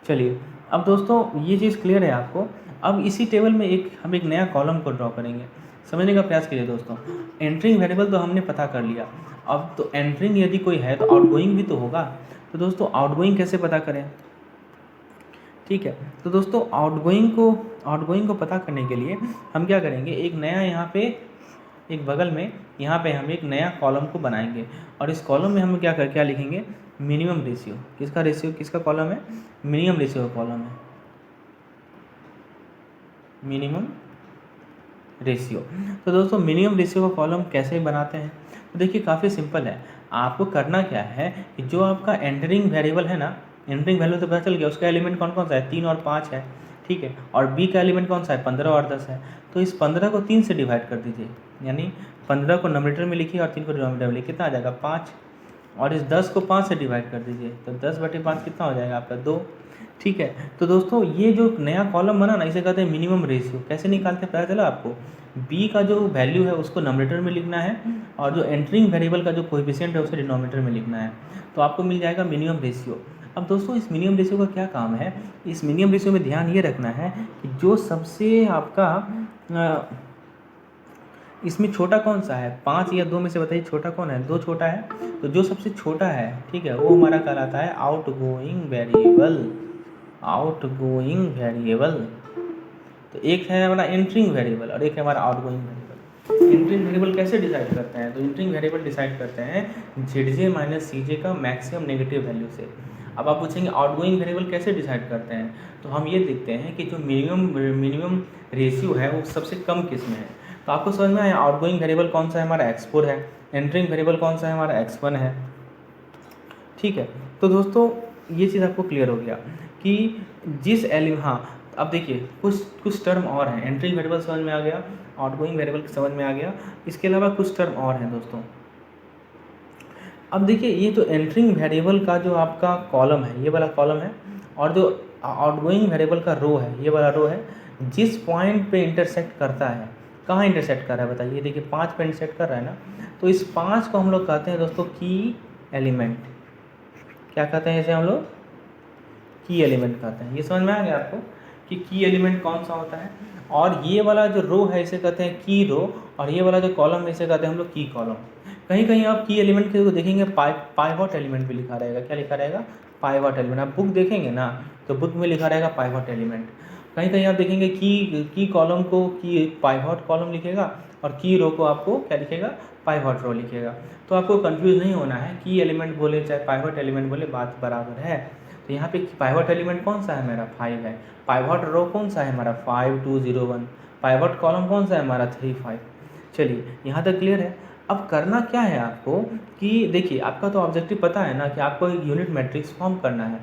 चलिए अब दोस्तों ये चीज़ क्लियर है आपको। अब इसी टेबल में हम एक नया कॉलम को ड्रॉ करेंगे, समझने का प्रयास कीजिए दोस्तों। एंटरिंग वेरिएबल तो हमने पता कर लिया, अब तो एंटरिंग यदि कोई है तो आउटगोइंग भी तो होगा। तो दोस्तों आउटगोइंग कैसे पता करें, ठीक है, तो दोस्तों आउटगोइंग को पता करने के लिए हम क्या करेंगे, एक नया यहाँ पे एक बगल में यहाँ पे हम एक नया कॉलम को बनाएंगे, और इस कॉलम में हम क्या लिखेंगे, मिनिमम रेशियो। किसका रेशियो, किसका कॉलम है, मिनिमम रेशियो का कॉलम है, मिनिमम रेशियो। तो दोस्तों मिनिमम रेशियो का कॉलम कैसे बनाते हैं, तो देखिए काफ़ी सिंपल है। आपको करना क्या है कि जो आपका एंटरिंग वेरिएबल है ना, एंटरिंग वैल्यू तो पता चल गया, उसका एलिमेंट कौन कौन सा है, 3 और 5 है, ठीक है, और बी का एलिमेंट कौन सा है, 15 और 10 है। तो इस 15 को 3 से डिवाइड कर दीजिए, यानी 15 को नोमिनेटर में लिखिए और 3 को डिनोमिनेटर में लिखिए, कितना आ जाएगा 5, और इस 10 को 5 से डिवाइड कर दीजिए, तो 10/5 कितना हो जाएगा आपका 2, ठीक है। तो दोस्तों ये जो नया कॉलम बना ना, इसे कहते हैं मिनिमम रेशियो। कैसे निकालते हैं पता चला आपको, बी का जो वैल्यू है उसको नोमिनेटर में लिखना है, और जो एंटरिंग वेरिएबल का जो कोएफिशिएंट है उसे डिनोमिनेटर में लिखना है, तो आपको मिल जाएगा मिनिमम रेशियो। अब दोस्तों इस मिनिमम रेशियो का क्या काम है, इस मिनिमम रेशियो में ध्यान ये रखना है कि जो सबसे आपका इसमें छोटा कौन सा है, 5 या 2 में से बताइए छोटा कौन है, 2 छोटा है, तो जो सबसे छोटा है, ठीक है, वो हमारा कहलाता है आउटगोइंग वेरिएबल, आउटगोइंग वेरिएबल। तो एक है हमारा एंटरिंग वेरिएबल और एक है हमारा आउटगोइंग वेरिएबल। एंटरिंग वेरिएबल कैसे डिसाइड करते हैं, तो एंटरिंग वेरिएबल डिसाइड करते हैं ZJ माइनस CJ का मैक्सिमम नेगेटिव वैल्यू से। अब आप पूछेंगे आउटगोइंग वेरिएबल कैसे डिसाइड करते हैं, तो हम ये देखते हैं कि जो मिनिमम रेशियो है वो सबसे कम किस में है। तो आपको समझ में आया, आउटगोइंग वेरिएबल कौन सा है हमारा x4 है, एंटरिंग वेरिएबल कौन सा है हमारा x1 है, ठीक है। तो दोस्तों ये चीज़ आपको क्लियर हो गया कि जिस एलिमेंट, हाँ अब देखिए कुछ टर्म और हैं, एंटरिंग वेरिएबल समझ में आ गया, आउटगोइंग वेरिएबल समझ में आ गया, इसके अलावा कुछ टर्म और हैं दोस्तों। अब देखिए ये जो एंटरिंग वेरिएबल का जो आपका कॉलम है, ये वाला कॉलम है, और जो आउटगोइंग वेरिएबल का रो है, ये वाला रो है, जिस पॉइंट पे इंटरसेक्ट करता है, कहाँ इंटरसेक्ट कर रहा है बताइए, देखिए 5 पे इंटरसेक्ट कर रहा है ना, तो इस 5 को हम लोग कहते हैं दोस्तों की एलिमेंट। क्या कहते हैं इसे हम लोग, की एलिमेंट कहते हैं। ये समझ में आ गया आपको कि की एलिमेंट कौन सा होता है। और ये वाला जो रो है इसे कहते हैं की रो, और ये वाला जो कॉलम है इसे कहते हैं हम लोग की कॉलम। कहीं कहीं आप की एलिमेंट के देखेंगे पाइवट एलिमेंट भी लिखा रहेगा, क्या लिखा रहेगा, पाइवट एलिमेंट। आप बुक देखेंगे ना तो बुक में लिखा रहेगा पाइवट एलिमेंट। कहीं कहीं आप देखेंगे की कॉलम को की पाइवट कॉलम लिखेगा, और की रो को आपको क्या लिखेगा, पाइवट रो लिखेगा। तो आपको कंफ्यूज नहीं होना है, की एलिमेंट बोले चाहे पाइवट एलिमेंट बोले बात बराबर है। तो यहाँ पे पाइवट एलिमेंट कौन सा है मेरा, 5 है। पाइवट रो कौन सा है हमारा, 5 2 0 1। पाइवट कॉलम कौन सा है हमारा, 3 5। चलिए यहाँ तक क्लियर है। अब करना क्या है आपको कि देखिए, आपका तो ऑब्जेक्टिव पता है ना कि आपको एक यूनिट मैट्रिक्स फॉर्म करना है,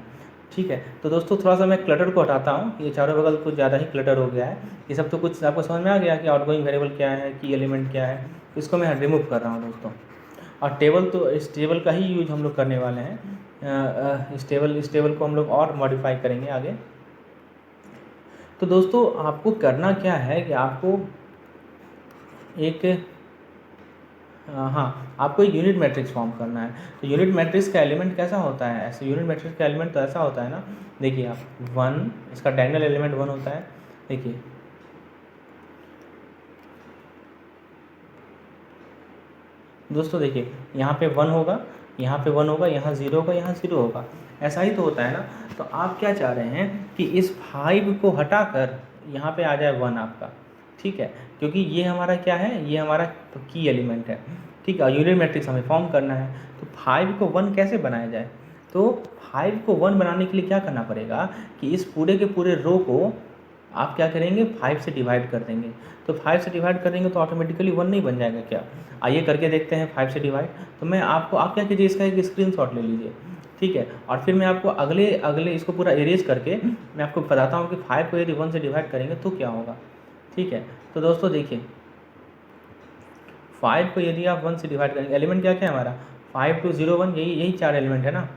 ठीक है। तो दोस्तों थोड़ा सा मैं क्लटर को हटाता हूँ, ये चारों बगल कुछ ज़्यादा ही क्लटर हो गया है। ये सब तो कुछ आपको समझ में आ गया कि आउटगोइंग वेरिएबल क्या है, की एलिमेंट क्या है, इसको मैं रिमूव कर रहा हूँ दोस्तों। और टेबल, तो इस टेबल का ही यूज हम लोग करने वाले हैं। इस टेबल को हम लोग और मॉडिफाई करेंगे आगे। तो दोस्तों आपको करना क्या है कि आपको एक हाँ, आपको एक यूनिट मैट्रिक्स फॉर्म करना है। तो यूनिट मैट्रिक्स का एलिमेंट कैसा होता है, ऐसे यूनिट मैट्रिक्स का एलिमेंट तो ऐसा होता है ना, देखिए आप 1, इसका डायगोनल एलिमेंट 1 होता है। देखिए दोस्तों, देखिए यहाँ पे 1 होगा, यहाँ पे 1 होगा, यहाँ 0 होगा, यहाँ 0 होगा, ऐसा ही तो होता है ना। तो आप क्या चाह रहे हैं कि इस 5 को हटाकर यहाँ पे आ जाए 1 आपका, ठीक है, क्योंकि ये हमारा क्या है, ये हमारा की एलिमेंट है, ठीक है। यूनिट मैट्रिक्स हमें फॉर्म करना है। तो 5 को 1 कैसे बनाया जाए, तो 5 को 1 बनाने के लिए क्या करना पड़ेगा कि इस पूरे के पूरे रो को आप क्या करेंगे, 5 से डिवाइड कर देंगे। तो 5 से डिवाइड कर देंगे तो ऑटोमेटिकली 1 नहीं बन जाएगा क्या, आइए करके देखते हैं 5 से डिवाइड। तो मैं आपको, आप क्या कीजिए, इसका एक स्क्रीनशॉट ले लीजिए, ठीक है, और फिर मैं आपको अगले इसको पूरा इरेज करके मैं आपको बताता हूँ कि 5 को यदि 1 से डिवाइड करेंगे तो क्या होगा, ठीक है। तो दोस्तों देखिए, 5 को यदि आप 1 से डिवाइड करेंगे, एलिमेंट क्या क्या है हमारा, 5 2 0 1, यही 4 एलिमेंट है ना।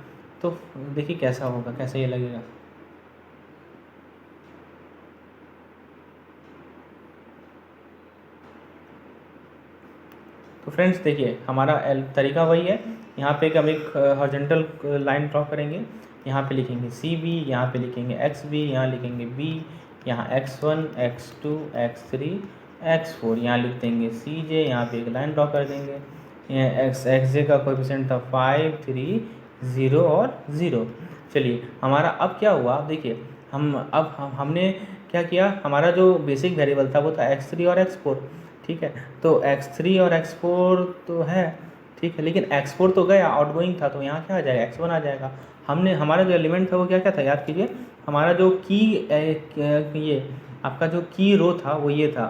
तो देखिए कैसा होगा, कैसे ये लगेगा। तो फ्रेंड्स देखिए, हमारा तरीका वही है। यहाँ पे हम एक हॉरिजॉन्टल लाइन ड्रॉ करेंगे, यहाँ पे लिखेंगे सी बी, यहाँ पे लिखेंगे एक्स बी, यहाँ लिखेंगे बी, यहाँ x1 x2 x3 x4, यहाँ लिख देंगे सी जे, यहाँ पे एक लाइन ड्रॉ कर देंगे। यहाँ एक्स जे का कोएफिशिएंट था 5 3 0 और 0। चलिए हमारा अब क्या हुआ, देखिए हमने क्या किया, हमारा जो बेसिक वेरिएबल था वो था x3 और x4, ठीक है। तो x3 और x4 तो है, ठीक है, लेकिन x4 तो गया, आउटगोइंग था, तो यहाँ क्या आ जाएगा, x1 आ जाएगा। हमने, हमारा जो एलिमेंट था वो क्या क्या था, याद कीजिए, हमारा जो ये आपका जो की रो था वो ये था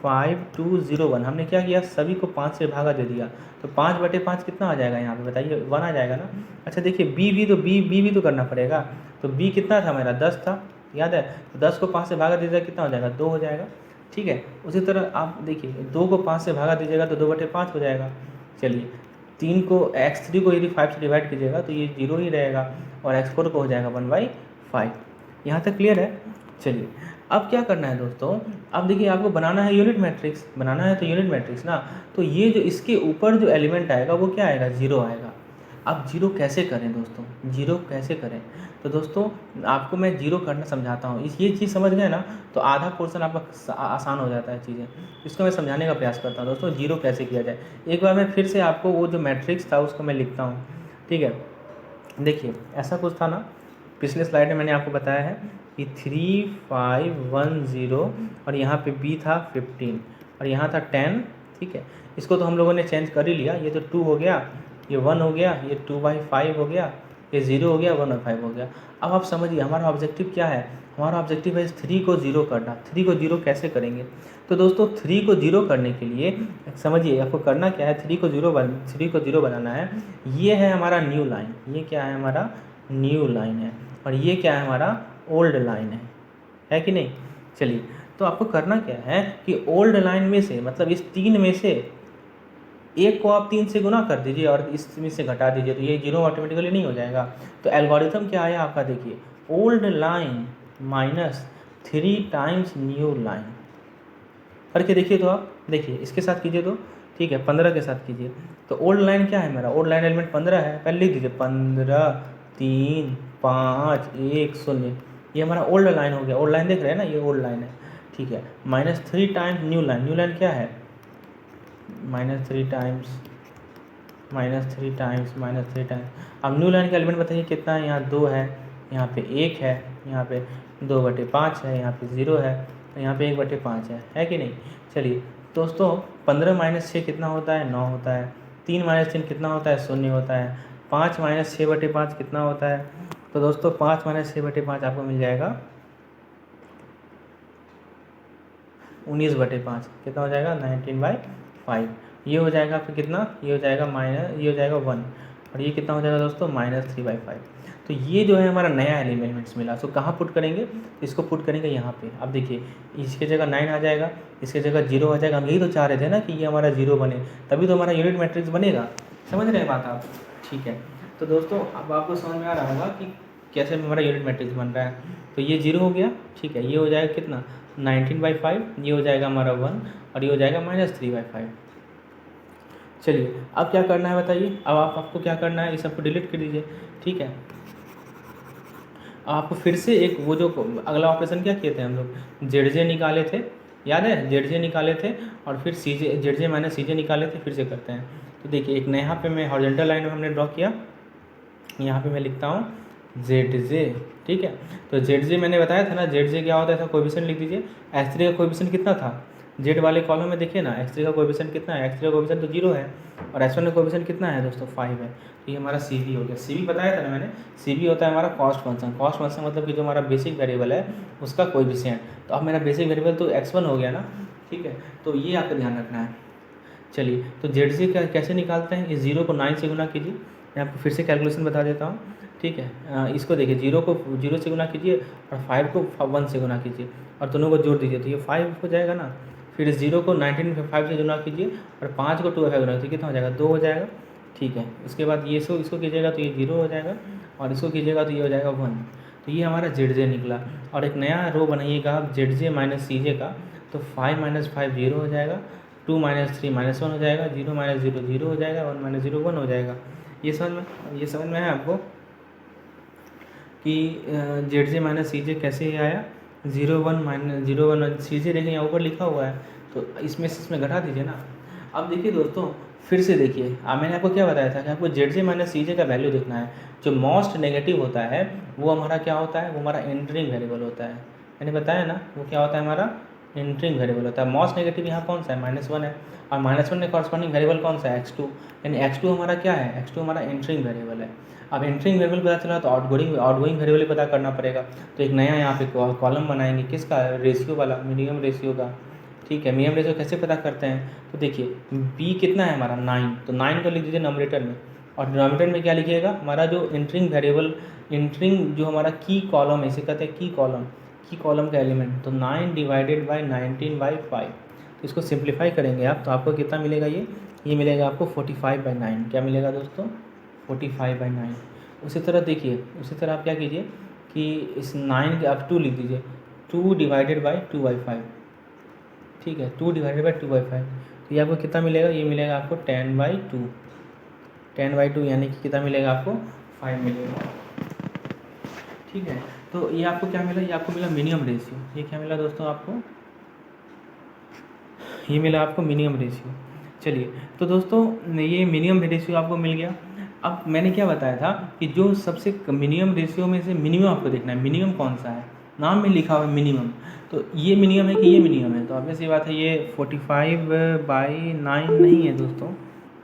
5 2 0 1। हमने क्या किया, सभी को 5 से भागा दे दिया। तो 5/5 कितना आ जाएगा यहाँ पे, बताइए, 1 आ जाएगा ना। अच्छा देखिए, बी भी तो करना पड़ेगा। तो बी कितना था मेरा, 10 था, याद है। तो 10 को 5 से भागा दीजिएगा, कितना हो जाएगा, 2 हो जाएगा, ठीक है। उसी तरह आप देखिए, 2 को 5 से भागा दीजिएगा तो 2/5 हो जाएगा। चलिए 3 को, x3 को यदि 5 से डिवाइड कीजिएगा तो ये 0 ही रहेगा, और x4 को हो जाएगा 1/5। यहाँ तक क्लियर है। चलिए अब क्या करना है दोस्तों, अब देखिए आपको बनाना है यूनिट मैट्रिक्स, बनाना है तो यूनिट मैट्रिक्स ना। तो ये जो इसके ऊपर जो एलिमेंट आएगा वो क्या आएगा, 0 आएगा। अब 0 कैसे करें दोस्तों, 0 कैसे करें, तो दोस्तों आपको मैं 0 करना समझाता हूँ। ये चीज़ समझ गए ना, तो आधा पोर्शन आपका आसान हो जाता है चीज़ें। इसको मैं समझाने का प्रयास करता हूँ दोस्तों, 0 कैसे किया जाए। एक बार मैं फिर से आपको वो जो मैट्रिक्स था उसको मैं लिखता हूँ, ठीक है। देखिए ऐसा कुछ था ना, पिछले स्लाइड में मैंने आपको बताया है कि 3 5 1 0, और यहाँ पे b था 15, और यहाँ था 10, ठीक है। इसको तो हम लोगों ने चेंज कर ही लिया, ये तो 2 हो गया, ये 1 हो गया, ये 2/5 हो गया, ये 0 हो गया, 1/5 हो गया। अब आप समझिए हमारा ऑब्जेक्टिव क्या है, हमारा ऑब्जेक्टिव है 3 को 0 करना। 3 को 0 कैसे करेंगे, तो दोस्तों 3 को 0 करने के लिए समझिए आपको करना क्या है, 3 को 0 बनाना है। ये है हमारा न्यू लाइन, ये क्या है हमारा न्यू लाइन है, और ये क्या है हमारा ओल्ड लाइन है कि नहीं। चलिए तो आपको करना क्या है कि ओल्ड लाइन में से, मतलब इस 3 में से एक को आप 3 से गुना कर दीजिए और इसमें से घटा दीजिए, तो ये 0 ऑटोमेटिकली नहीं हो जाएगा। तो एल्गोरिथम क्या आया आपका, देखिए old line minus 3 times new line करके देखिए। तो आप देखिए इसके साथ कीजिए तो ठीक है, 15 के साथ कीजिए। तो ओल्ड लाइन क्या है मेरा, ओल्ड लाइन एलिमेंट 15 है, पहले लिख दीजिए 15 3 5 1 0, ये हमारा ओल्ड लाइन हो गया। ओल्ड लाइन देख रहे हैं ना, ये ओल्ड लाइन है, ठीक है। -3 times new line, new line क्या है, -3 टाइम्स -3 टाइम्स -3 टाइम्स। अब न्यू लाइन का एलिमेंट बताइए कितना है, यहाँ 2 है, यहाँ पे 1 है, यहाँ पे 2/5 है, यहाँ पे 0 है, यहाँ पे 1/5 है कि नहीं। चलिए दोस्तों 15 माइनस 6 कितना होता है? 9 होता है। 3 माइनस 3 कितना होता है? 0 होता है। 5 माइनस 6/5 कितना होता है? तो दोस्तों 5 माइनस 6/5 आपको मिल जाएगा 19/5। कितना हो जाएगा? 19/5। ये हो जाएगा आपका कितना? ये हो जाएगा ये हो जाएगा 1, और ये कितना हो जाएगा दोस्तों? -3/5। तो ये जो है हमारा नया एलिमेंट्स मिला। तो कहाँ पुट करेंगे? इसको पुट करेंगे यहाँ पे। अब देखिए इसके जगह 9 आ जाएगा, इसके जगह 0 आ जाएगा। हम यही तो चाह रहे थे ना कि ये हमारा 0 बने, तभी तो हमारा यूनिट मैट्रिक्स बनेगा। समझ रहे हैं बात आप? ठीक है। तो दोस्तों अब आपको समझ में आ रहा होगा कि कैसे हमारा यूनिट मैट्रिक्स बन रहा है। तो ये 0 हो गया, ठीक है। ये हो जाएगा कितना? 19/5। ये हो जाएगा हमारा 1, और ये हो जाएगा -3/5। चलिए अब क्या करना है बताइए। अब आपको क्या करना है? इस सबको डिलीट कर दीजिए, ठीक है। आपको फिर से एक वो जो अगला ऑपरेशन क्या किए थे हम लोग? जेड निकाले थे, याद है? जेड निकाले थे, और फिर जेड माइनस सी निकाले थे। फिर से करते हैं। तो देखिए एक यहाँ पे मैं हॉरिजॉन्टल लाइन में हमने ड्रॉ किया, यहाँ पे मैं लिखता हूँ जेड, ठीक है। तो जेड मैंने बताया था ना, जेड क्या होता है? ऐसा कोएफिशिएंट लिख दीजिए। x3 का कोएफिशिएंट कितना था? जेड वाले कॉलम में देखिए ना, x3 का कोएफिशिएंट कितना है? x3 का कोएफिशिएंट तो 0 है, और x1 का कोएफिशिएंट कितना है दोस्तों? 5 है। तो ये हमारा CV हो गया। CV बताया था ना मैंने, CV होता है हमारा कॉस्ट फंक्शन। कॉस्ट फंक्शन मतलब कि जो हमारा बेसिक वेरिएबल है उसका कोएफिशिएंट। तो अब मेरा बेसिक वेरिएबल तो x1 हो गया ना, ठीक है। तो ये आपको ध्यान रखना है। चलिए तो जेड कैसे निकालते हैं? इस 0 को 9 से गुना कीजिए। मैं आपको फिर से कैलकुलेशन बता देता हूँ, ठीक है। इसको देखिए, 0 को 0 से गुना कीजिए, और 5 को 1 से गुना कीजिए, और दोनों को जोड़ दीजिए, तो ये 5 हो जाएगा ना। फिर इस 0 को 19/5 से गुना कीजिए, और 5 को 2/5 गुना कीजिए, कितना हो जाएगा? 2 हो जाएगा, ठीक है। उसके बाद ये इसको कीजिएगा तो ये 0 हो जाएगा, और इसको कीजिएगा तो ये हो जाएगा 1। तो ये हमारा जेड निकला। और एक नया रो बनाइएगा आप जेड माइनस सी का। तो 5 - 5 0 हो जाएगा, 2 - 3 -1 हो जाएगा, 0 - 0 0 हो जाएगा, 1 - 0 1 हो जाएगा। ये समझ में है आपको कि जेड माइनस सी कैसे आया? 0 1 सी देखिए यहाँ ऊपर लिखा हुआ है, तो इसमें घटा दीजिए ना। अब देखिए दोस्तों फिर से देखिए, मैंने आपको क्या बताया था कि आपको जेड माइनस सी का वैल्यू देखना है। जो मोस्ट नेगेटिव होता है वो हमारा क्या होता है? वो हमारा एंटरिंग वेरिएबल होता है। मैंने बताया ना, वो क्या होता है? हमारा एंटरिंग वेरिएबल होता है। मोस्ट नेगेटिव यहाँ कौन सा है? -1 है, और -1 में कॉरस्पॉन्डिंग वेरिएबल कौन सा है? x2। यानी x2 हमारा क्या है? x2 हमारा एंटरिंग वेरिएबल है। अब एंटरिंग वेरिएबल पता चला तो आउटगोइंग वेरिएबल ही पता करना पड़ेगा। तो एक नया यहाँ पे कॉलम बनाएंगे, किसका? रेशियो वाला, मिनिमम रेशियो का, ठीक है। मिनिमम रेशियो कैसे पता करते हैं? तो देखिए b कितना है हमारा? 9। तो 9 को लिख दीजिए नॉमिनेटर में, और डिनोमिनेटर में क्या लिखिएगा? हमारा जो एंटरिंग वेरिएबल, एंटरिंग जो हमारा की कॉलम है, इसे कहते हैं की कॉलम का एलिमेंट। तो 9 / 19/5। तो इसको सिंप्लीफाई करेंगे आप, तो आपको कितना मिलेगा? ये मिलेगा आपको 45/9। क्या मिलेगा दोस्तों? 45/9। उसी तरह देखिए, उसी तरह आप क्या कीजिए कि इस 9 के आप 2 लिख दीजिए, 2 / 2/5, ठीक है। 2 / 2/5। तो ये आपको कितना मिलेगा? ये मिलेगा आपको 10/2। 10/2 यानी कि कितना मिलेगा आपको? 5 मिलेगा, ठीक है। तो ये आपको क्या मिला? ये आपको मिला मिनिमम रेशियो। ये क्या मिला दोस्तों आपको? ये मिला आपको मिनिमम रेशियो। चलिए तो दोस्तों ये मिनिमम रेशियो आपको मिल गया। अब मैंने क्या बताया था कि जो सबसे मिनिमम रेशियो में से मिनिमम आपको देखना है। मिनिमम कौन सा है? नाम में लिखा हुआ है मिनिमम। तो ये मिनिमम है कि ये मिनिमम है? तो ऑब्वियस ये बात है, ये 45/9 नहीं है दोस्तों,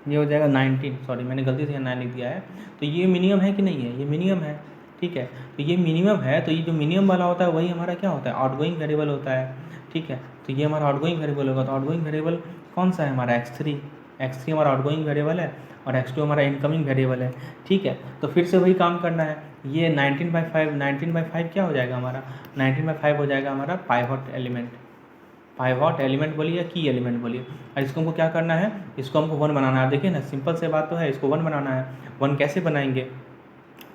ये हो जाएगा 19। सॉरी मैंने गलती से 9 लिख दिया है। तो ये मिनिमम है कि नहीं है? ये मिनिमम है, ठीक है। तो ये मिनिमम है, तो ये जो मिनिमम वाला होता है वही हमारा क्या होता है? आउटगोइंग वेरिएबल होता है, ठीक है। तो ये हमारा आउटगोइंग वेरिएबल होगा। तो आउटगोइंग वेरिएबल कौन सा है? हमारा x3 हमारा आउटगोइंग वेरिएबल है, और x2 हमारा इनकमिंग वेरिएबल है, ठीक है। तो फिर से वही काम करना है। ये 19/5 क्या हो जाएगा हमारा? 19/5 हो जाएगा हमारा पाइवट एलिमेंट बोलिए या की एलिमेंट बोलिए। और इसको हमको क्या करना है? इसको हमको 1 बनाना है। देखिए ना, सिंपल से बात तो है, इसको 1 बनाना है। 1 कैसे बनाएंगे?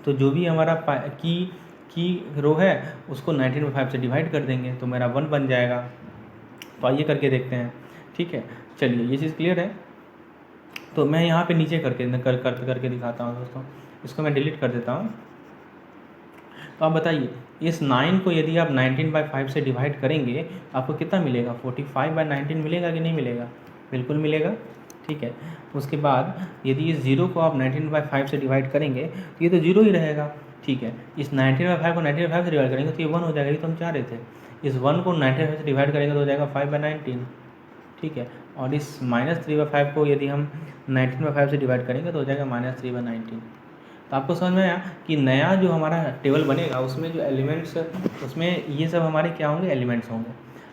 तो जो भी हमारा की रो है उसको 19/5 से डिवाइड कर देंगे, तो मेरा 1 बन जाएगा। तो आइए करके देखते हैं, ठीक है। चलिए ये चीज़ क्लियर है। तो मैं यहाँ पे नीचे करके दिखाता हूँ दोस्तों। इसको मैं डिलीट कर देता हूँ। तो आप बताइए, इस 9 को यदि आप 19/5 से डिवाइड करेंगे आपको कितना मिलेगा? 45/19 मिलेगा कि नहीं मिलेगा? बिल्कुल मिलेगा, ठीक है। उसके बाद यदि इस 0 को आप 19/5 से डिवाइड करेंगे तो ये तो 0 ही रहेगा, ठीक है। इस 19/5 को 19/5 से डिवाइड करेंगे तो ये 1 हो जाएगा, ये तो हम चाह रहे थे। इस 1 को 19/5 से डिवाइड करेंगे तो हो जाएगा 5/19, ठीक है। और इस -3/5 को यदि हम 19/5 से डिवाइड करेंगे तो हो जाएगा -3/19। तो आपको समझ में आया कि नया जो हमारा टेबल बनेगा उसमें जो एलिमेंट्स, उसमें ये सब हमारे क्या होंगे, एलिमेंट्स होंगे।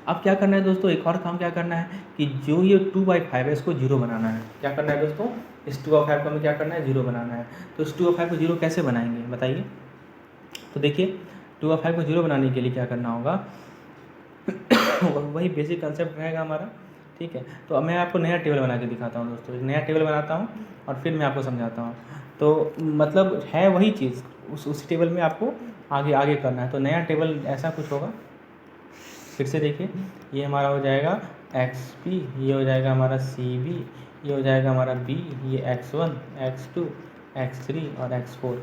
अब क्या करना है दोस्तों, एक और काम क्या करना है कि जो ये 2/5 है इसको 0 बनाना है। क्या करना है दोस्तों, इस 2/5 को हमें क्या करना है, 0 बनाना है। तो इस 2/5 को 0 कैसे बनाएंगे बताइए। तो देखिए 2/5 को 0 बनाने के लिए क्या करना होगा वही बेसिक कंसेप्ट रहेगा हमारा, ठीक है। तो अब मैं आपको नया टेबल बना के दिखाता हूँ दोस्तों, एक नया टेबल बनाता हूँ और फिर मैं आपको समझाता हूँ। तो मतलब है वही चीज़, उस टेबल में आपको आगे आगे करना है। तो नया टेबल ऐसा कुछ होगा, फिर से देखिए, ये हमारा हो जाएगा XP, ये हो जाएगा हमारा CB, ये हो जाएगा हमारा B, ये X1, X2, X3 और X4,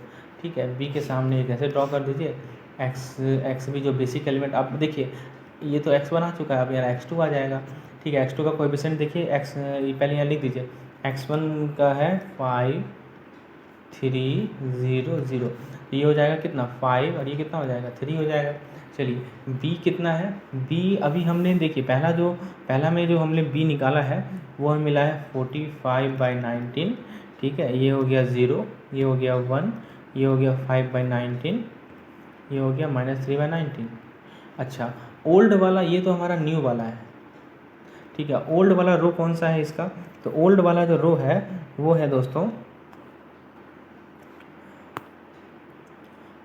ठीक है। B के सामने एक ऐसे ड्रॉ कर दीजिए, XB जो बेसिक एलिमेंट, आप देखिए ये तो X1 आ चुका है, अब यार X2 आ जाएगा, ठीक है। X2 का कोएफिशिएंट देखिए, पहले यहाँ लिख दीजिए, X1 का है 5 3 0 0, ये हो जाएगा कितना 5 और ये कितना हो जाएगा 3 हो जाएगा। चलिए B कितना है, B अभी हमने देखिए पहला में जो हमने B निकाला है वो हमें मिला है 45/19, ठीक है। ये हो गया 0, ये हो गया 1, ये हो गया 5/19, ये हो गया -3/19। अच्छा, ओल्ड वाला ये तो हमारा न्यू वाला है, ठीक है। ओल्ड वाला रो कौन सा है इसका, तो ओल्ड वाला जो रो है वो है दोस्तों,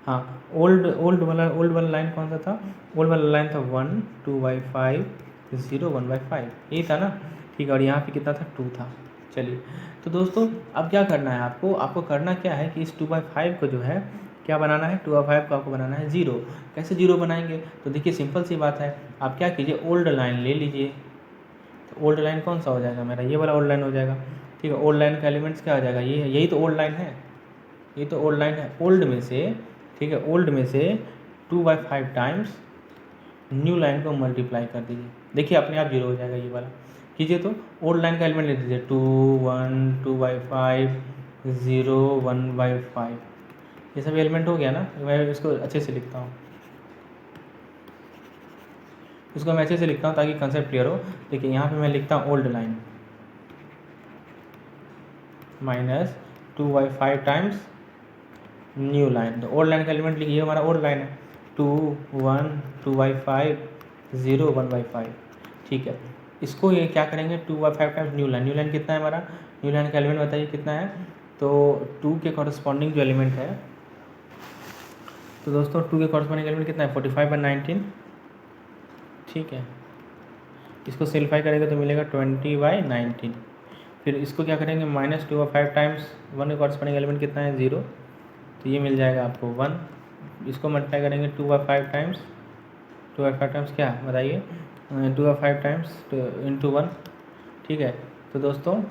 हाँ, ओल्ड वाला लाइन कौन सा था, ओल्ड वाला लाइन था 1 2/5 0 1/5, यही था ना, ठीक है। और यहाँ पे कितना था 2 था। चलिए तो दोस्तों अब क्या करना है आपको करना क्या है कि इस 2/5 को जो है क्या बनाना है, 2/5 को आपको बनाना है 0। कैसे 0 बनाएंगे, तो देखिए सिंपल सी बात है, आप क्या कीजिए, ओल्ड लाइन ले लीजिए। तो ओल्ड लाइन कौन सा हो जाएगा मेरा, ये वाला ओल्ड लाइन हो जाएगा, ठीक है। ओल्ड लाइन का एलिमेंट्स क्या हो जाएगा, ये है, यही तो ओल्ड लाइन है, ये तो ओल्ड लाइन है। ओल्ड में से, ठीक है, ओल्ड में से 2/5 टाइम्स न्यू लाइन को मल्टीप्लाई कर दीजिए, देखिए अपने आप 0 हो जाएगा ये वाला। कीजिए तो ओल्ड लाइन का एलिमेंट ले दीजिए 2 1 2/5 0 1/5, ये सब एलिमेंट हो गया ना। मैं इसको अच्छे से लिखता हूँ, इसको मैं अच्छे से लिखता हूँ ताकि कंसेप्ट क्लियर हो। देखिए यहाँ पे मैं लिखता हूँ old line minus 2/5 times new line. तो ओल्ड लाइन का एलिमेंट लिखिए, हमारा ओल्ड लाइन है 2 1 2/5 0 1/5, ठीक है। इसको ये क्या करेंगे 2/5 टाइम्स न्यू लाइन कितना है हमारा, न्यू लाइन का एलिमेंट बताइए कितना है। तो 2 के कॉरस्पॉन्डिंग जो एलिमेंट है, तो दोस्तों 2 के कॉरस्पॉन्डिंग एलिमेंट कितना है 45/19, ठीक है। इसको सिम्प्लीफाई करेंगे तो मिलेगा 20/19। फिर इसको क्या करेंगे -2/5 टाइम्स 1 के कॉरस्पॉन्डिंग एलिमेंट कितना है 0, तो ये मिल जाएगा आपको 1। इसको मल्टीप्लाई करेंगे 2/5 टाइम्स, 2/5 टाइम्स क्या बताइए, 2/5 टाइम्स इंटू 1, ठीक है। तो दोस्तों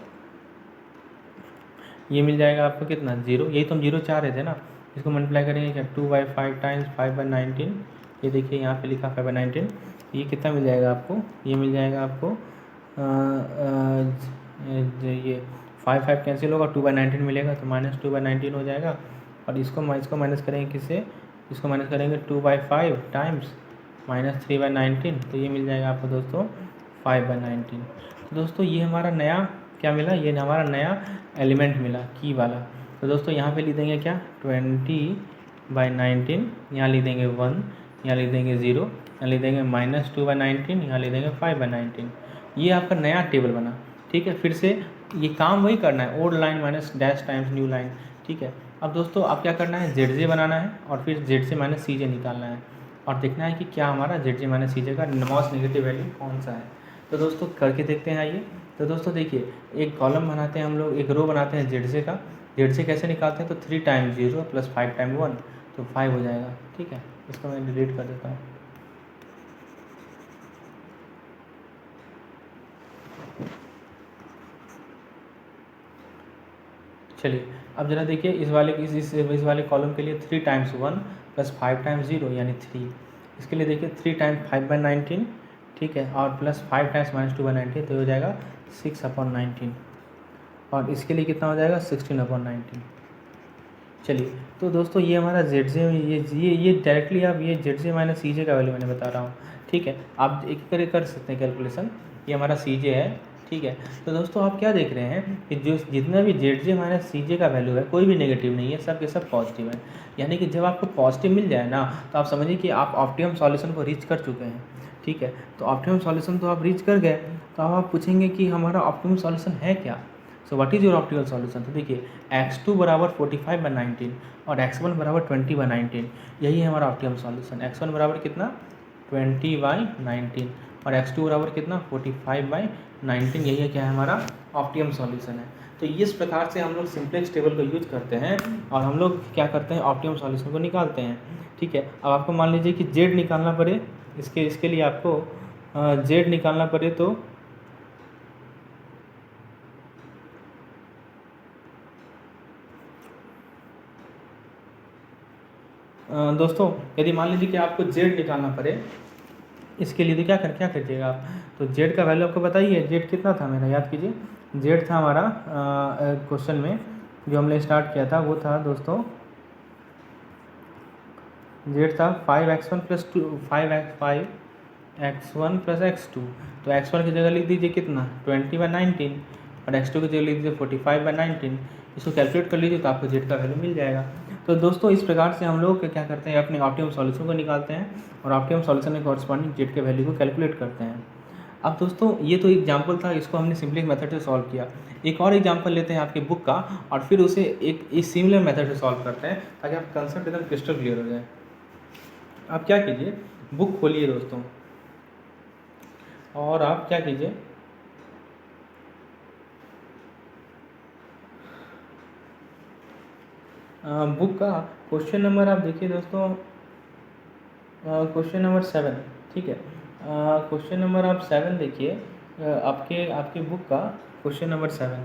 ये मिल जाएगा आपको कितना 0, यही तो हम 0 चाह रहे थे ना। इसको मल्टीप्लाई करेंगे क्या 2/5 टाइम्स 5/19, ये देखिए यहाँ पे लिखा 5/19, ये कितना मिल जाएगा आपको, ये मिल जाएगा आपको ये 5 कैंसिल होगा, 2/19 मिलेगा, तो -2/19 हो जाएगा। और इसको माइनस करेंगे किससे, इसको माइनस करेंगे 2/5 टाइम्स -3/19, तो ये मिल जाएगा आपको दोस्तों 5/19। तो दोस्तों ये हमारा नया क्या मिला, ये हमारा नया एलिमेंट मिला की वाला। तो दोस्तों यहाँ पे लिख देंगे क्या 20/19, यहाँ लिख देंगे 1, यहाँ लिख देंगे 0, यहाँ लिख देंगे -2/19, यहाँ लिख देंगे 5/19। ये आपका नया टेबल बना, ठीक है। फिर से ये काम वही करना है, old line minus dash times new line, ठीक है। अब दोस्तों अब क्या करना है, ZJ बनाना है और फिर ZC माइनस CJ निकालना है और देखना है कि क्या हमारा ZJ माइनस CJ का मोस्ट नेगेटिव वैल्यू कौन सा है। तो दोस्तों करके देखते हैं आइए। तो दोस्तों देखिए एक कॉलम बनाते हैं हम लोग, एक रो बनाते हैं ZJ का। ZJ कैसे निकालते हैं, तो 3 टाइम्स 0 प्लस 5 टाइम 1, तो 5 हो जाएगा, ठीक है। इसको मैं डिलीट कर देता हूँ। चलिए अब जरा देखिए इस वाले कॉलम के लिए 3 टाइम्स 1 प्लस 5 टाइम्स 0 यानी 3। इसके लिए देखिए 3 टाइम्स 5/19, ठीक है, और प्लस 5 टाइम्स -2/19, तो हो जाएगा 6/19। और इसके लिए कितना हो जाएगा 16/19। चलिए तो दोस्तों ये हमारा ZJ, ये डायरेक्टली आप ये ZJ माइनस CJ का वैल्यू मैंने बता रहा हूँ, ठीक है। आप एक करके कर सकते हैं कैलकुलेशन। ये हमारा CJ है, ठीक है। तो दोस्तों आप क्या देख रहे हैं कि जो जितना भी जेड जे माइनस सी जे का वैल्यू है कोई भी नेगेटिव नहीं है, सब के सब पॉजिटिव है। यानी कि जब आपको पॉजिटिव मिल जाए ना तो आप समझिए कि आप ऑप्टिमम सॉल्यूशन को रीच कर चुके हैं। ठीक है, तो ऑप्टिमम सॉल्यूशन तो आप रीच कर गए, तो अब आप पूछेंगे कि हमारा ऑप्टिमम सॉल्यूशन है क्या। So what is your optimal solution. तो देखिए x2 बराबर 45/19 और x1 बराबर 20/19, यही है हमारा ऑप्टिमम सॉल्यूशन। x1 बराबर कितना 20/19 और x2 बराबर कितना 45/19, यही है क्या है हमारा ऑप्टिमम सॉल्यूशन है। तो इस प्रकार से हम लोग सिंपलेक्स टेबल को यूज करते हैं और हम लोग क्या करते हैं ऑप्टिमम सॉल्यूशन को निकालते हैं। ठीक है, अब आपको मान लीजिए कि जेड निकालना पड़े, इसके लिए आपको जेड निकालना पड़े तो दोस्तों यदि मान लीजिए कि आपको जेड निकालना पड़े, इसके लिए तो क्या करिएगा आप। तो जेड का वैल्यू आपको बताइए, जेड कितना था मेरा, याद कीजिए। जेड था हमारा क्वेश्चन में जो हमने स्टार्ट किया था वो था दोस्तों, जेड था 5x1 plus 2 5x1 plus x2। तो x1 की जगह लिख दीजिए कितना 20/19 और x2 की जगह लिख दीजिए 45/19। इसको कैलकुलेट कर लीजिए तो आपको जेड का वैल्यू मिल जाएगा। तो दोस्तों इस प्रकार से हम लोग क्या करते हैं, अपने ऑप्टिमम सॉल्यूशन को निकालते हैं और ऑप्टिमम सॉल्यूशन के कॉरस्पॉन्डिंग जेड के वैल्यू को कैलकुलेट करते हैं। अब दोस्तों ये तो एग्जाम्पल था, इसको हमने सिंपलिस्ट मेथड से सॉल्व किया। एक और एग्जाम्पल लेते हैं आपके बुक का और फिर उसे एक इस सिमिलर मेथड से सॉल्व करते हैं ताकि आप कंसेप्ट एकदम क्रिस्टल क्लियर हो जाए। आप क्या कीजिए, बुक खोलिए दोस्तों और आप क्या कीजिए, बुक का क्वेश्चन नंबर आप देखिए दोस्तों, क्वेश्चन नंबर 7। ठीक है, क्वेश्चन नंबर आप 7 देखिए, आपके आपके बुक का क्वेश्चन नंबर 7।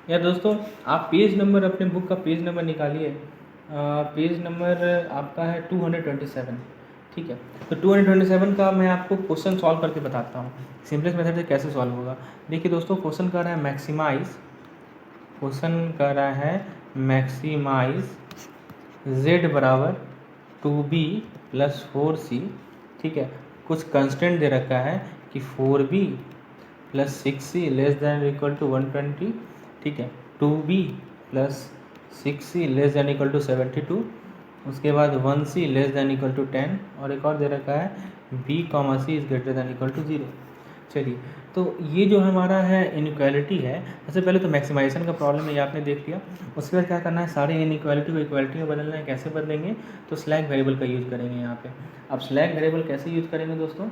या दोस्तों आप पेज नंबर, अपने बुक का पेज नंबर निकालिए। पेज नंबर आपका है 227। ठीक है, तो 227 का मैं आपको क्वेश्चन सॉल्व करके बताता हूँ सिंपलेस्ट मेथड से कैसे सॉल्व होगा। देखिए दोस्तों क्वेश्चन कर रहा है मैक्सिमाइज, क्वेश्चन कर रहा है मैक्सिमाइज z बराबर 2b प्लस 4c। ठीक है, कुछ कंस्टेंट दे रखा है कि 4b plus 6c less than equal to 120। ठीक है, 2b plus 6c less than equal to 72। उसके बाद 1c less than equal to 10 और एक और दे रखा है b comma c is greater than equal to 0। चलिए, तो ये जो हमारा है इनइक्वालिटी है, सबसे पहले तो मैक्सिमाइजेशन का प्रॉब्लम है, ये आपने देख लिया। उसके बाद क्या करना है, सारे इनइक्वालिटी को इक्वालिटी में बदलना है। कैसे बदलेंगे, तो स्लैक वेरिएबल का यूज़ करेंगे यहाँ पे। अब स्लैक वेरिएबल कैसे यूज़ करेंगे दोस्तों,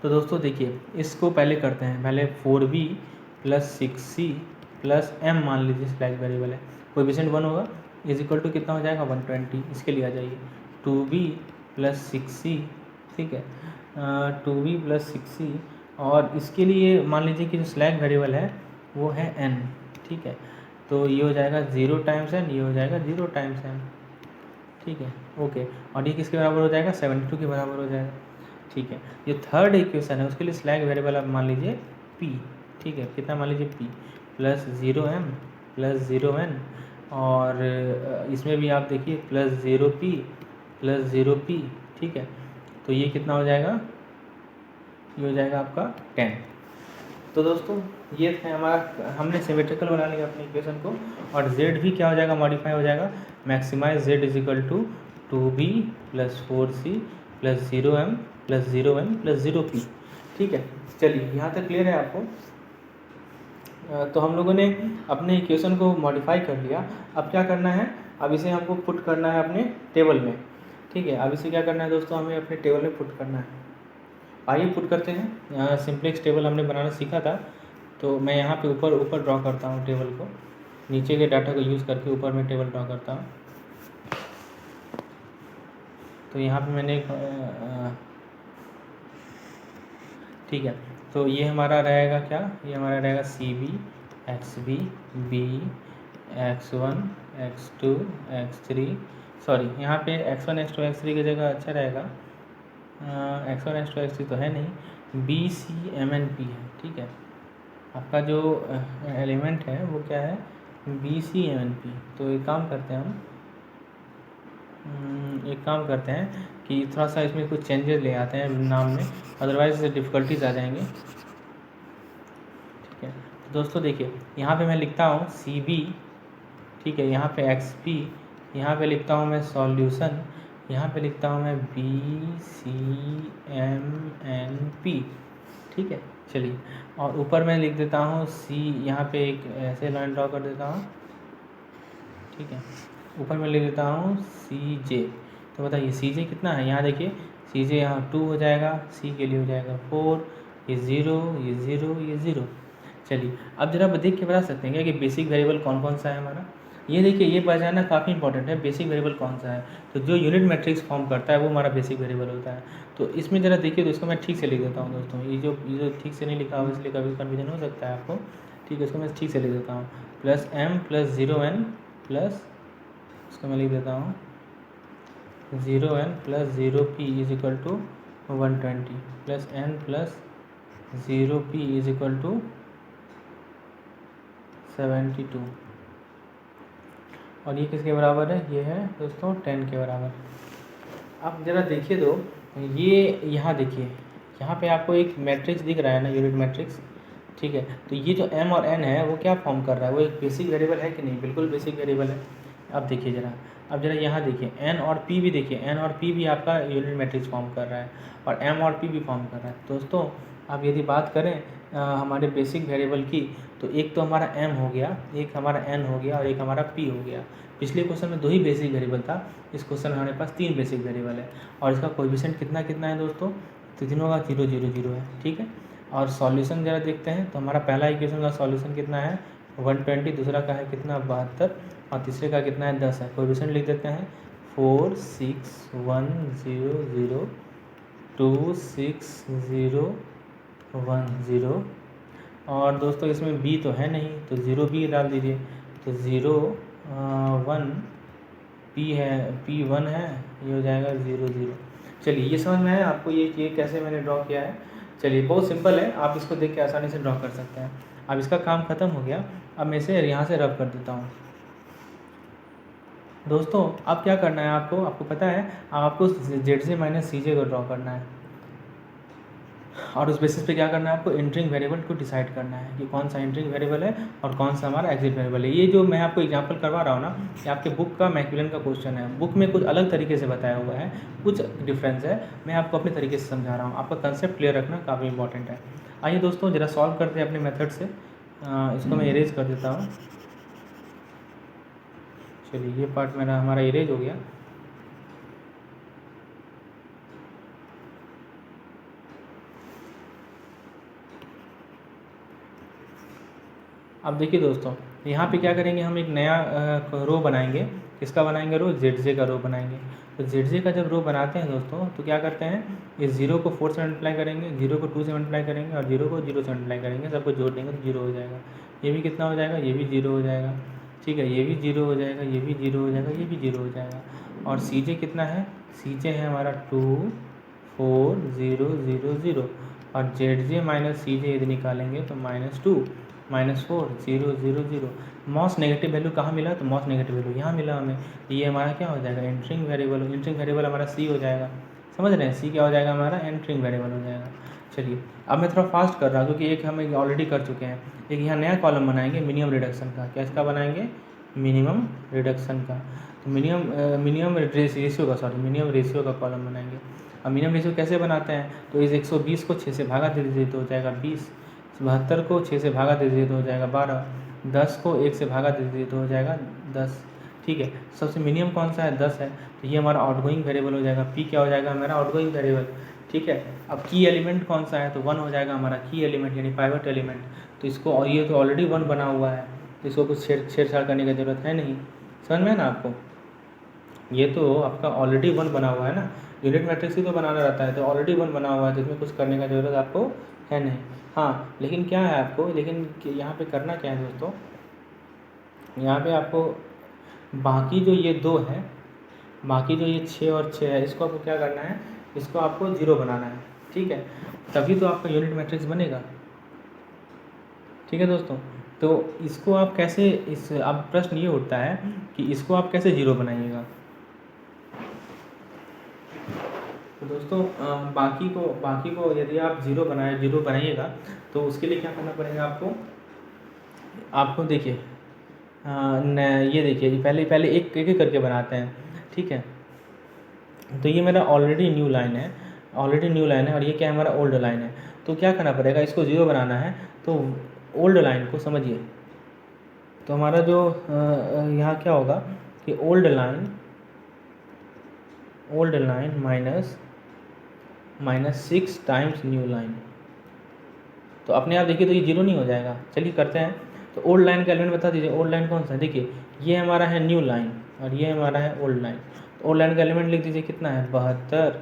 तो दोस्तों देखिए इसको पहले करते हैं, पहले 4b plus 6c plus m मान लीजिए स्लैक वेरिएबल है, कोएफिशिएंट 1 होगा, इज इक्वल टू कितना हो जाएगा 120। इसके लिए आ जाइए 2b प्लस 6c। ठीक है, 2b प्लस 6c और इसके लिए मान लीजिए कि जो स्लैक वेरिएबल है वो है n। ठीक है, तो ये हो जाएगा 0 टाइम्स n, ये हो जाएगा 0 टाइम्स n। ठीक है, ओके, और ये किसके बराबर हो जाएगा 72 के बराबर हो जाएगा। ठीक है, ये थर्ड इक्वेशन है उसके लिए स्लैक वेरिएबल आप मान लीजिए p। ठीक है, कितना मान लीजिए p plus 0m plus 0n और इसमें भी आप देखिए प्लस 0p प्लस 0p। ठीक है, तो ये कितना हो जाएगा, ये हो जाएगा आपका 10। तो दोस्तों ये है हमारा, हमने सिमेट्रिकल बना लिया अपने इक्वेशन को और z भी क्या हो जाएगा, मॉडिफाई हो जाएगा। Maximise z is equal to 2b plus 4c plus 0m plus 0n plus 0p। ठीक है, चलिए यहाँ तक क्लियर है आपको। तो हम लोगों ने अपने इक्वेशन को मॉडिफाई कर लिया। अब क्या करना है, अब इसे हमको पुट करना है अपने टेबल में। ठीक है, अब इसे क्या करना है दोस्तों, हमें अपने टेबल में पुट करना है। आइए पुट करते हैं। यहाँ सिंप्लेक्स टेबल हमने बनाना सीखा था, तो मैं यहाँ पे ऊपर ड्रॉ करता हूँ टेबल को, नीचे के डाटा को यूज़ करके ऊपर मैं टेबल ड्रॉ करता हूँ। तो यहाँ पे मैंने ठीक है, तो ये हमारा रहेगा क्या, ये हमारा रहेगा CB XB B X1 X2 X3, sorry यहाँ पे X1 X2 X3 की जगह अच्छा रहेगा, X1 X2 X3 तो है नहीं, BCMNP है। ठीक है, आपका जो एलिमेंट है वो क्या है, BCMNP। तो एक काम करते हैं हम, एक काम करते हैं कि थोड़ा सा इसमें कुछ चेंजेस ले आते हैं नाम में, अदरवाइज डिफ़िकल्टीज आ जाएंगे। ठीक है, तो दोस्तों देखिए यहाँ पे मैं लिखता हूँ सी बी, ठीक है, यहाँ पे एक्स पी, यहाँ पे लिखता हूँ मैं सॉल्यूशन, यहाँ पे लिखता हूँ मैं B C M N P. ठीक है, चलिए, और ऊपर मैं लिख देता हूँ सी, यहाँ पे एक ऐसे लाइन ड्रॉ कर देता हूँ। ठीक है, ऊपर मैं लिख देता हूँ सी जे। तो बताइए सी जे कितना है, यहाँ देखिए सी जे यहाँ 2 हो जाएगा, सी के लिए हो जाएगा 4, ये 0, ये 0, ये 0। चलिए अब जरा देख के बता सकते हैं क्या कि बेसिक वेरिएबल कौन कौन सा है हमारा। ये देखिए, ये पहचानना काफ़ी इंपॉर्टेंट है, बेसिक वेरिएबल कौन सा है। तो जो यूनिट मैट्रिक्स फॉर्म करता है वो हमारा बेसिक वेरिएबल होता है। तो इसमें ज़रा देखिए, तो इसको मैं ठीक से लिख देता हूँ दोस्तों। ये जो ठीक से नहीं लिखा हुआ इसलिए कभी कन्फ्यूजन हो सकता है आपको। ठीक है, इसको मैं ठीक से लिख देता हूँ, plus M plus 0n plus, इसको मैं लिख देता हूँ 0n plus 0p is equal to 120 plus n plus 0p is equal to 72। और ये किसके बराबर है, ये है दोस्तों 10 के बराबर। अब ज़रा देखिए, तो ये यहाँ देखिए, यहाँ पे आपको एक मैट्रिक्स दिख रहा है ना, यूनिट मैट्रिक्स। ठीक है, तो ये जो m और n है वो क्या फॉर्म कर रहा है, वो एक बेसिक वेरिएबल है कि नहीं, बिल्कुल बेसिक वेरिएबल है। अब देखिए ज़रा, अब ज़रा यहाँ देखिए n और p भी देखिए, n और p भी आपका यूनिट मैट्रिक्स फॉर्म कर रहा है और m और p भी फॉर्म कर रहा है। दोस्तों अब यदि बात करें हमारे बेसिक वेरिएबल की, तो एक तो हमारा m हो गया, एक हमारा n हो गया और एक हमारा p हो गया। पिछले क्वेश्चन में 2 ही बेसिक वेरिएबल था, इस क्वेश्चन में हमारे पास 3 बेसिक वेरिएबल है। और इसका कोएफिशिएंट कितना कितना है दोस्तों, तो तीनों का 0 0 0 है। ठीक है, और सॉल्यूशन ज़रा देखते हैं, तो हमारा पहला इक्वेशन का सॉल्यूशन कितना है 120, दूसरा का है कितना 72, और तीसरे का कितना है 10 है। कोएफिशिएंट लिख देते हैं 4 6 1 0 0 2 6 0 1 0। और दोस्तों इसमें b तो है नहीं, तो 0 b डाल दीजिए, तो 0 1 p है, p 1 है, ये हो जाएगा 0 0। चलिए ये समझ में आया आपको, ये कैसे मैंने ड्रॉ किया है। चलिए बहुत सिंपल है, आप इसको देख के आसानी से ड्रॉ कर सकते हैं। अब इसका काम ख़त्म हो गया, अब मैं इसे यहाँ से रब कर देता हूँ। दोस्तों अब क्या करना है आपको पता है, आपको ZJ माइनस CJ को ड्रॉ करना है, और उस बेसिस पे क्या करना है आपको, एंटरिंग वेरिएबल को डिसाइड करना है कि कौन सा एंटरिंग वेरिएबल है और कौन सा हमारा एग्जिट वेरिएबल है। ये जो मैं आपको एग्जांपल करवा रहा हूँ ना, ये आपके बुक का मैक्मिलन का क्वेश्चन है। बुक में कुछ अलग तरीके से बताया हुआ है, कुछ डिफरेंस है, मैं आपको अपने तरीके से समझा रहा हूँ। आपका कंसेप्ट क्लियर रखना काफ़ी इंपॉर्टेंट है। आइए दोस्तों ज़रा सॉल्व करते हैं अपने मेथड से। इसको मैं इरेज कर देता हूँ। चलिए ये पार्ट मेरा हमारा इरेज हो गया। अब देखिए दोस्तों, यहाँ पे क्या करेंगे, हम एक नया रो बनाएंगे। किसका बनाएंगे रो, ZJ का रो बनाएंगे। तो ZJ का जब रो बनाते हैं दोस्तों, तो क्या करते हैं, इस 0 को 4 से मल्टीप्लाई करेंगे, 0 को 2 से मल्टीप्लाई करेंगे और 0 को 0 से मल्टीप्लाई करेंगे, सबको जोड़ देंगे तो 0 हो जाएगा। ये भी कितना हो जाएगा, ये भी 0 हो जाएगा। ठीक है, ये भी 0 हो जाएगा, ये भी 0 हो जाएगा, ये भी 0 हो जाएगा। और CJ कितना है, CJ है हमारा 2 4 0 0 0। और ZJ माइनस CJ यदि निकालेंगे तो -2 -4 0 0 0। मॉस नेगेटिव वैल्यू कहाँ मिला, तो मॉस नेगेटिव वैल्यू यहाँ मिला हमें। ये हमारा क्या हो जाएगा, एंटरिंग वेरिएबल। एंटरिंग वेरिएबल हमारा C हो जाएगा, समझ रहे हैं, C क्या हो जाएगा हमारा, एंटरिंग वेरिएबल हो जाएगा। चलिए अब मैं थोड़ा फास्ट कर रहा हूँ क्योंकि एक हम ऑलरेडी कर चुके हैं। एक यहाँ नया कॉलम बनाएंगे मिनिमम रिडक्शन का। क्या इसका बनाएंगे, मिनिमम रिडक्शन का। तो मिनिमम रेशियो का, मिनिमम रेशियो का कॉलम बनाएंगे। अब मिनिमम रेशियो कैसे बनाते हैं, तो इस 120 को 6 से भागा दे दीजिए तो हो जाएगा 20, 72 को 6 से भागा दे दीजिए तो हो जाएगा 12, 10 को 1 से भागा दे दीजिए तो हो जाएगा 10। ठीक है, सबसे मिनिमम कौन सा है, 10 है, तो ये हमारा आउटगोइंग वेरिएबल हो जाएगा। पी क्या हो जाएगा हमारा, आउटगोइंग वेरिएबल। ठीक है, अब की एलिमेंट कौन सा है, तो 1 हो जाएगा हमारा की एलिमेंट, यानी पाइवट एलिमेंट। तो इसको, और ये तो ऑलरेडी 1 बना हुआ है, तो इसको कुछ छेड़छाड़ करने की ज़रूरत है नहीं। समझ में है ना आपको, ये तो आपका ऑलरेडी 1 बना हुआ है ना, यूनिट मैट्रिक्स ही तो बनाना रहता है, तो ऑलरेडी 1 बना हुआ है, तो इसमें कुछ करने का ज़रूरत आपको है नहीं। हाँ लेकिन क्या है आपको, लेकिन यहाँ पे करना क्या है दोस्तों, यहाँ पे आपको बाकी जो ये 2 है, बाकी जो ये 6 और 6 है, इसको आपको क्या करना है, इसको आपको 0 बनाना है। ठीक है, तभी तो आपका यूनिट मैट्रिक्स बनेगा। ठीक है दोस्तों, तो इसको आप कैसे, इस अब प्रश्न ये उठता है कि इसको आप कैसे 0 बनाइएगा। तो दोस्तों बाकी को यदि आप जीरो बनाइएगा तो उसके लिए क्या करना पड़ेगा आपको देखिए ये देखिए पहले एक एक करके बनाते हैं, ठीक है। तो ये मेरा ऑलरेडी न्यू लाइन है और ये क्या है, हमारा ओल्ड लाइन है। तो क्या करना पड़ेगा, इसको जीरो बनाना है तो ओल्ड लाइन को समझिए। तो हमारा जो यहाँ क्या होगा कि old line minus 6 times new line. तो अपने आप देखिए तो ये जीरो नहीं हो जाएगा। चलिए करते हैं। तो ओल्ड लाइन का एलिमेंट बता दीजिए, ओल्ड लाइन कौन सा है। देखिए ये हमारा है न्यू लाइन और ये हमारा है ओल्ड लाइन। तो ओल्ड लाइन का एलिमेंट लिख दीजिए, कितना है 72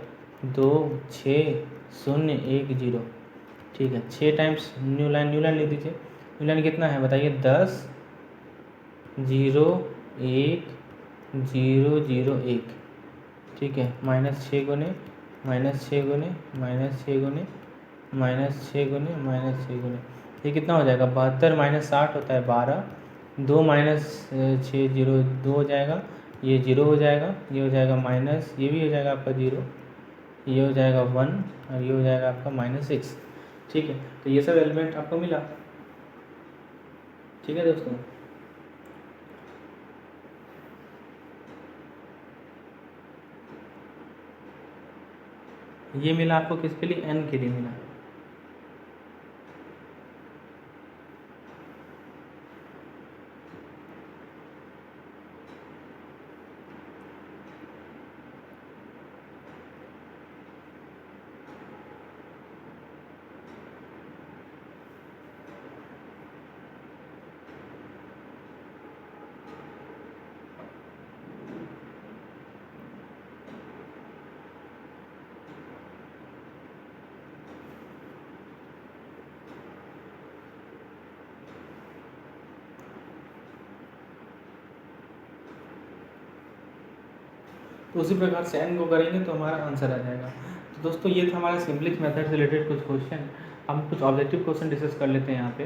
2 6 0 1 0, ठीक है। 6 टाइम्स न्यू लाइन लिख दीजिए। न्यू लाइन कितना है बताइए, 10 0 1 0 0 1, ठीक है। -6 गुने -6 गुने -6 गुने -6 गुने -6 गुने, ये कितना हो जाएगा 72 - 60 होता है 12, 2 - 6 0 2 हो जाएगा, ये 0 हो जाएगा, ये हो जाएगा माइनस, ये भी हो जाएगा आपका 0, ये हो जाएगा 1 और ये हो जाएगा आपका -6, ठीक है। तो ये सब एलिमेंट आपको मिला, ठीक है दोस्तों। ये मिला आपको किसके लिए, n के लिए मिला। तो उसी प्रकार से n को करेंगे तो हमारा आंसर आ जाएगा। तो दोस्तों ये था हमारा सिंपलेक्स मेथड से रिलेटेड कुछ क्वेश्चन। हम कुछ ऑब्जेक्टिव क्वेश्चन डिस्कस कर लेते हैं यहाँ पे।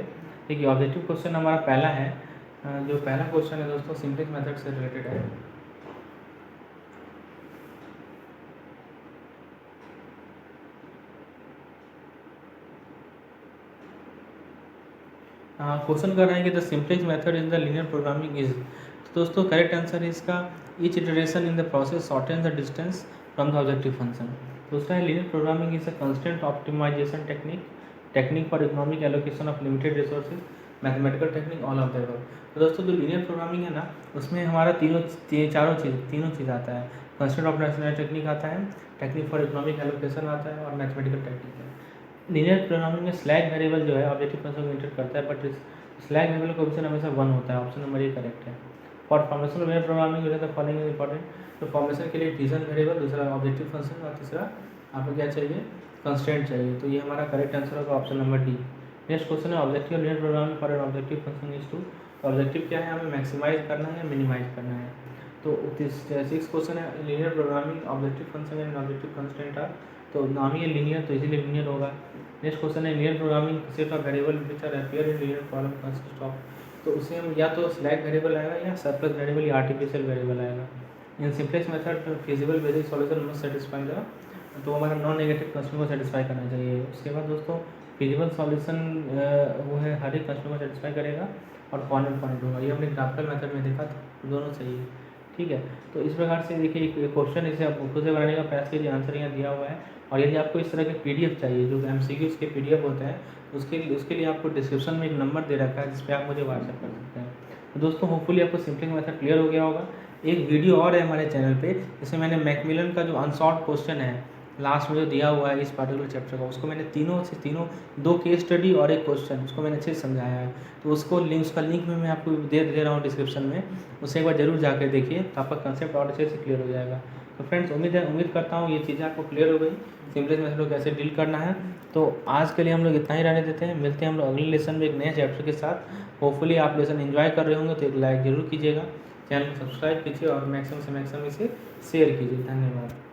देखिए ऑब्जेक्टिव क्वेश्चन हमारा पहला है, जो पहला क्वेश्चन है दोस्तों सिंपलेक्स मेथड से रिलेटेड है। क्वेश्चन कर रहे हैं कि the simplex method in the linear programming is. तो दोस्तों करेक्ट आंसर है इसका, each iteration in the process shorten the distance from the objective function. दूसरा है linear programming is a constant optimisation technique for economic allocation of limited resources, mathematical technique, all of the above. तो दोस्तों जो linear programming है ना, उसमें हमारा तीनों चीज़ आता है। कंस्टेंट ऑप्टिमाइजेशन टेक्निक आता है, टेक्निक फॉर इकोनॉमिक एलोकेशन आता है और मैथमेटिकल टेक्निक है। लीनियर प्रोग्रामिंग में स्लैग वेरिएबल जो है ऑब्जेक्टिव फंक्शन को इंटर करता है, बट स्लैग वेरिएबल का ऑप्शन हमेशा 1 होता है। ऑप्शन नंबर ए करेक्ट है। फॉर फॉर्मेशन लीनियर प्रोग्रामिंग जो है द फॉलोइंग इज इंपॉर्टेंट। तो फॉर्मेशन के लिए डिवीजन वेरिएबल, दूसरा ऑब्जेक्टिव फंक्शन और तीसरा आपको क्या चाहिए, कंस्ट्रेंट चाहिए। तो ये हमारा करेक्ट आंसर होगा option number D. Next question है objective linear programming for an objective function is to. Objective क्या है, हमें मैक्सिमाइज करना है या मिनिमाइज करना है। तो 6 क्वेश्चन है linear programming objective function and objective constraint are. तो नाम ही है लीनियर तो इसीलिए लीनियर होगा। नेक्स्ट क्वेश्चन है linear programming set of variable which are appear in linear problem consist of. तो उसे हम या तो स्लैग वेरिएबल आएगा या सरप्लस वेरिएबल या आर्टिफिशियल वेरिएबल आएगा। In simplex method feasible basic solution must satisfy the. तो हमारा नॉन नेगेटिव कंस्ट्रेंट को सेटिस्फाई करना चाहिए। उसके बाद दोस्तों फिजिबल सॉल्यूशन वो है हर एक कंस्ट्रेंट को सेटिस्फाई करेगा और पॉइंट होगा। ये हमने ग्राफिकल मेथड में देखा था, दोनों चाहिए, ठीक है। तो इस प्रकार से देखिए एक क्वेश्चन इसे आप खुद से बनाने का प्रयास कीजिए, आंसर यहाँ दिया हुआ है। और यदि आपको इस तरह के पीडीएफ चाहिए जो एमसीक्यूज के पीडीएफ होते हैं, उसके लिए आपको डिस्क्रिप्शन में एक नंबर दे रखा है जिस पर आप मुझे व्हाट्सएप कर सकते हैं। तो दोस्तों होपफुली आपको सिंपलिंग मेथड क्लियर हो गया होगा। एक वीडियो और है हमारे चैनल पे, जिसमें मैंने मैकमिलन का जो अनसॉल्व क्वेश्चन है लास्ट में जो दिया हुआ है इस पार्टिकुलर चैप्टर का, उसको मैंने तीनों 2 केस स्टडी और एक क्वेश्चन उसको मैंने अच्छे से समझाया है। तो उसका लिंक में मैं आपको दे रहा हूँ डिस्क्रिप्शन में, उससे एक बार जरूर जाकर देखिए तो आपका कंसेप्ट और अच्छे से क्लियर हो जाएगा। तो फ्रेंड्स उम्मीद करता हूँ ये चीज़ें आपको क्लियर हो गई, सिंपलेक्स मेथड को कैसे डील करना है। तो आज के लिए हम लोग इतना ही रहने देते हैं, मिलते हैं हम लोग अगले लेसन में एक नए चैप्टर के साथ। होपफुली आप लेसन एंजॉय कर रहे होंगे तो एक लाइक ज़रूर कीजिएगा, चैनल को सब्सक्राइब कीजिए और मैक्सिमम से मैक्सिमम इसे शेयर कीजिए। धन्यवाद।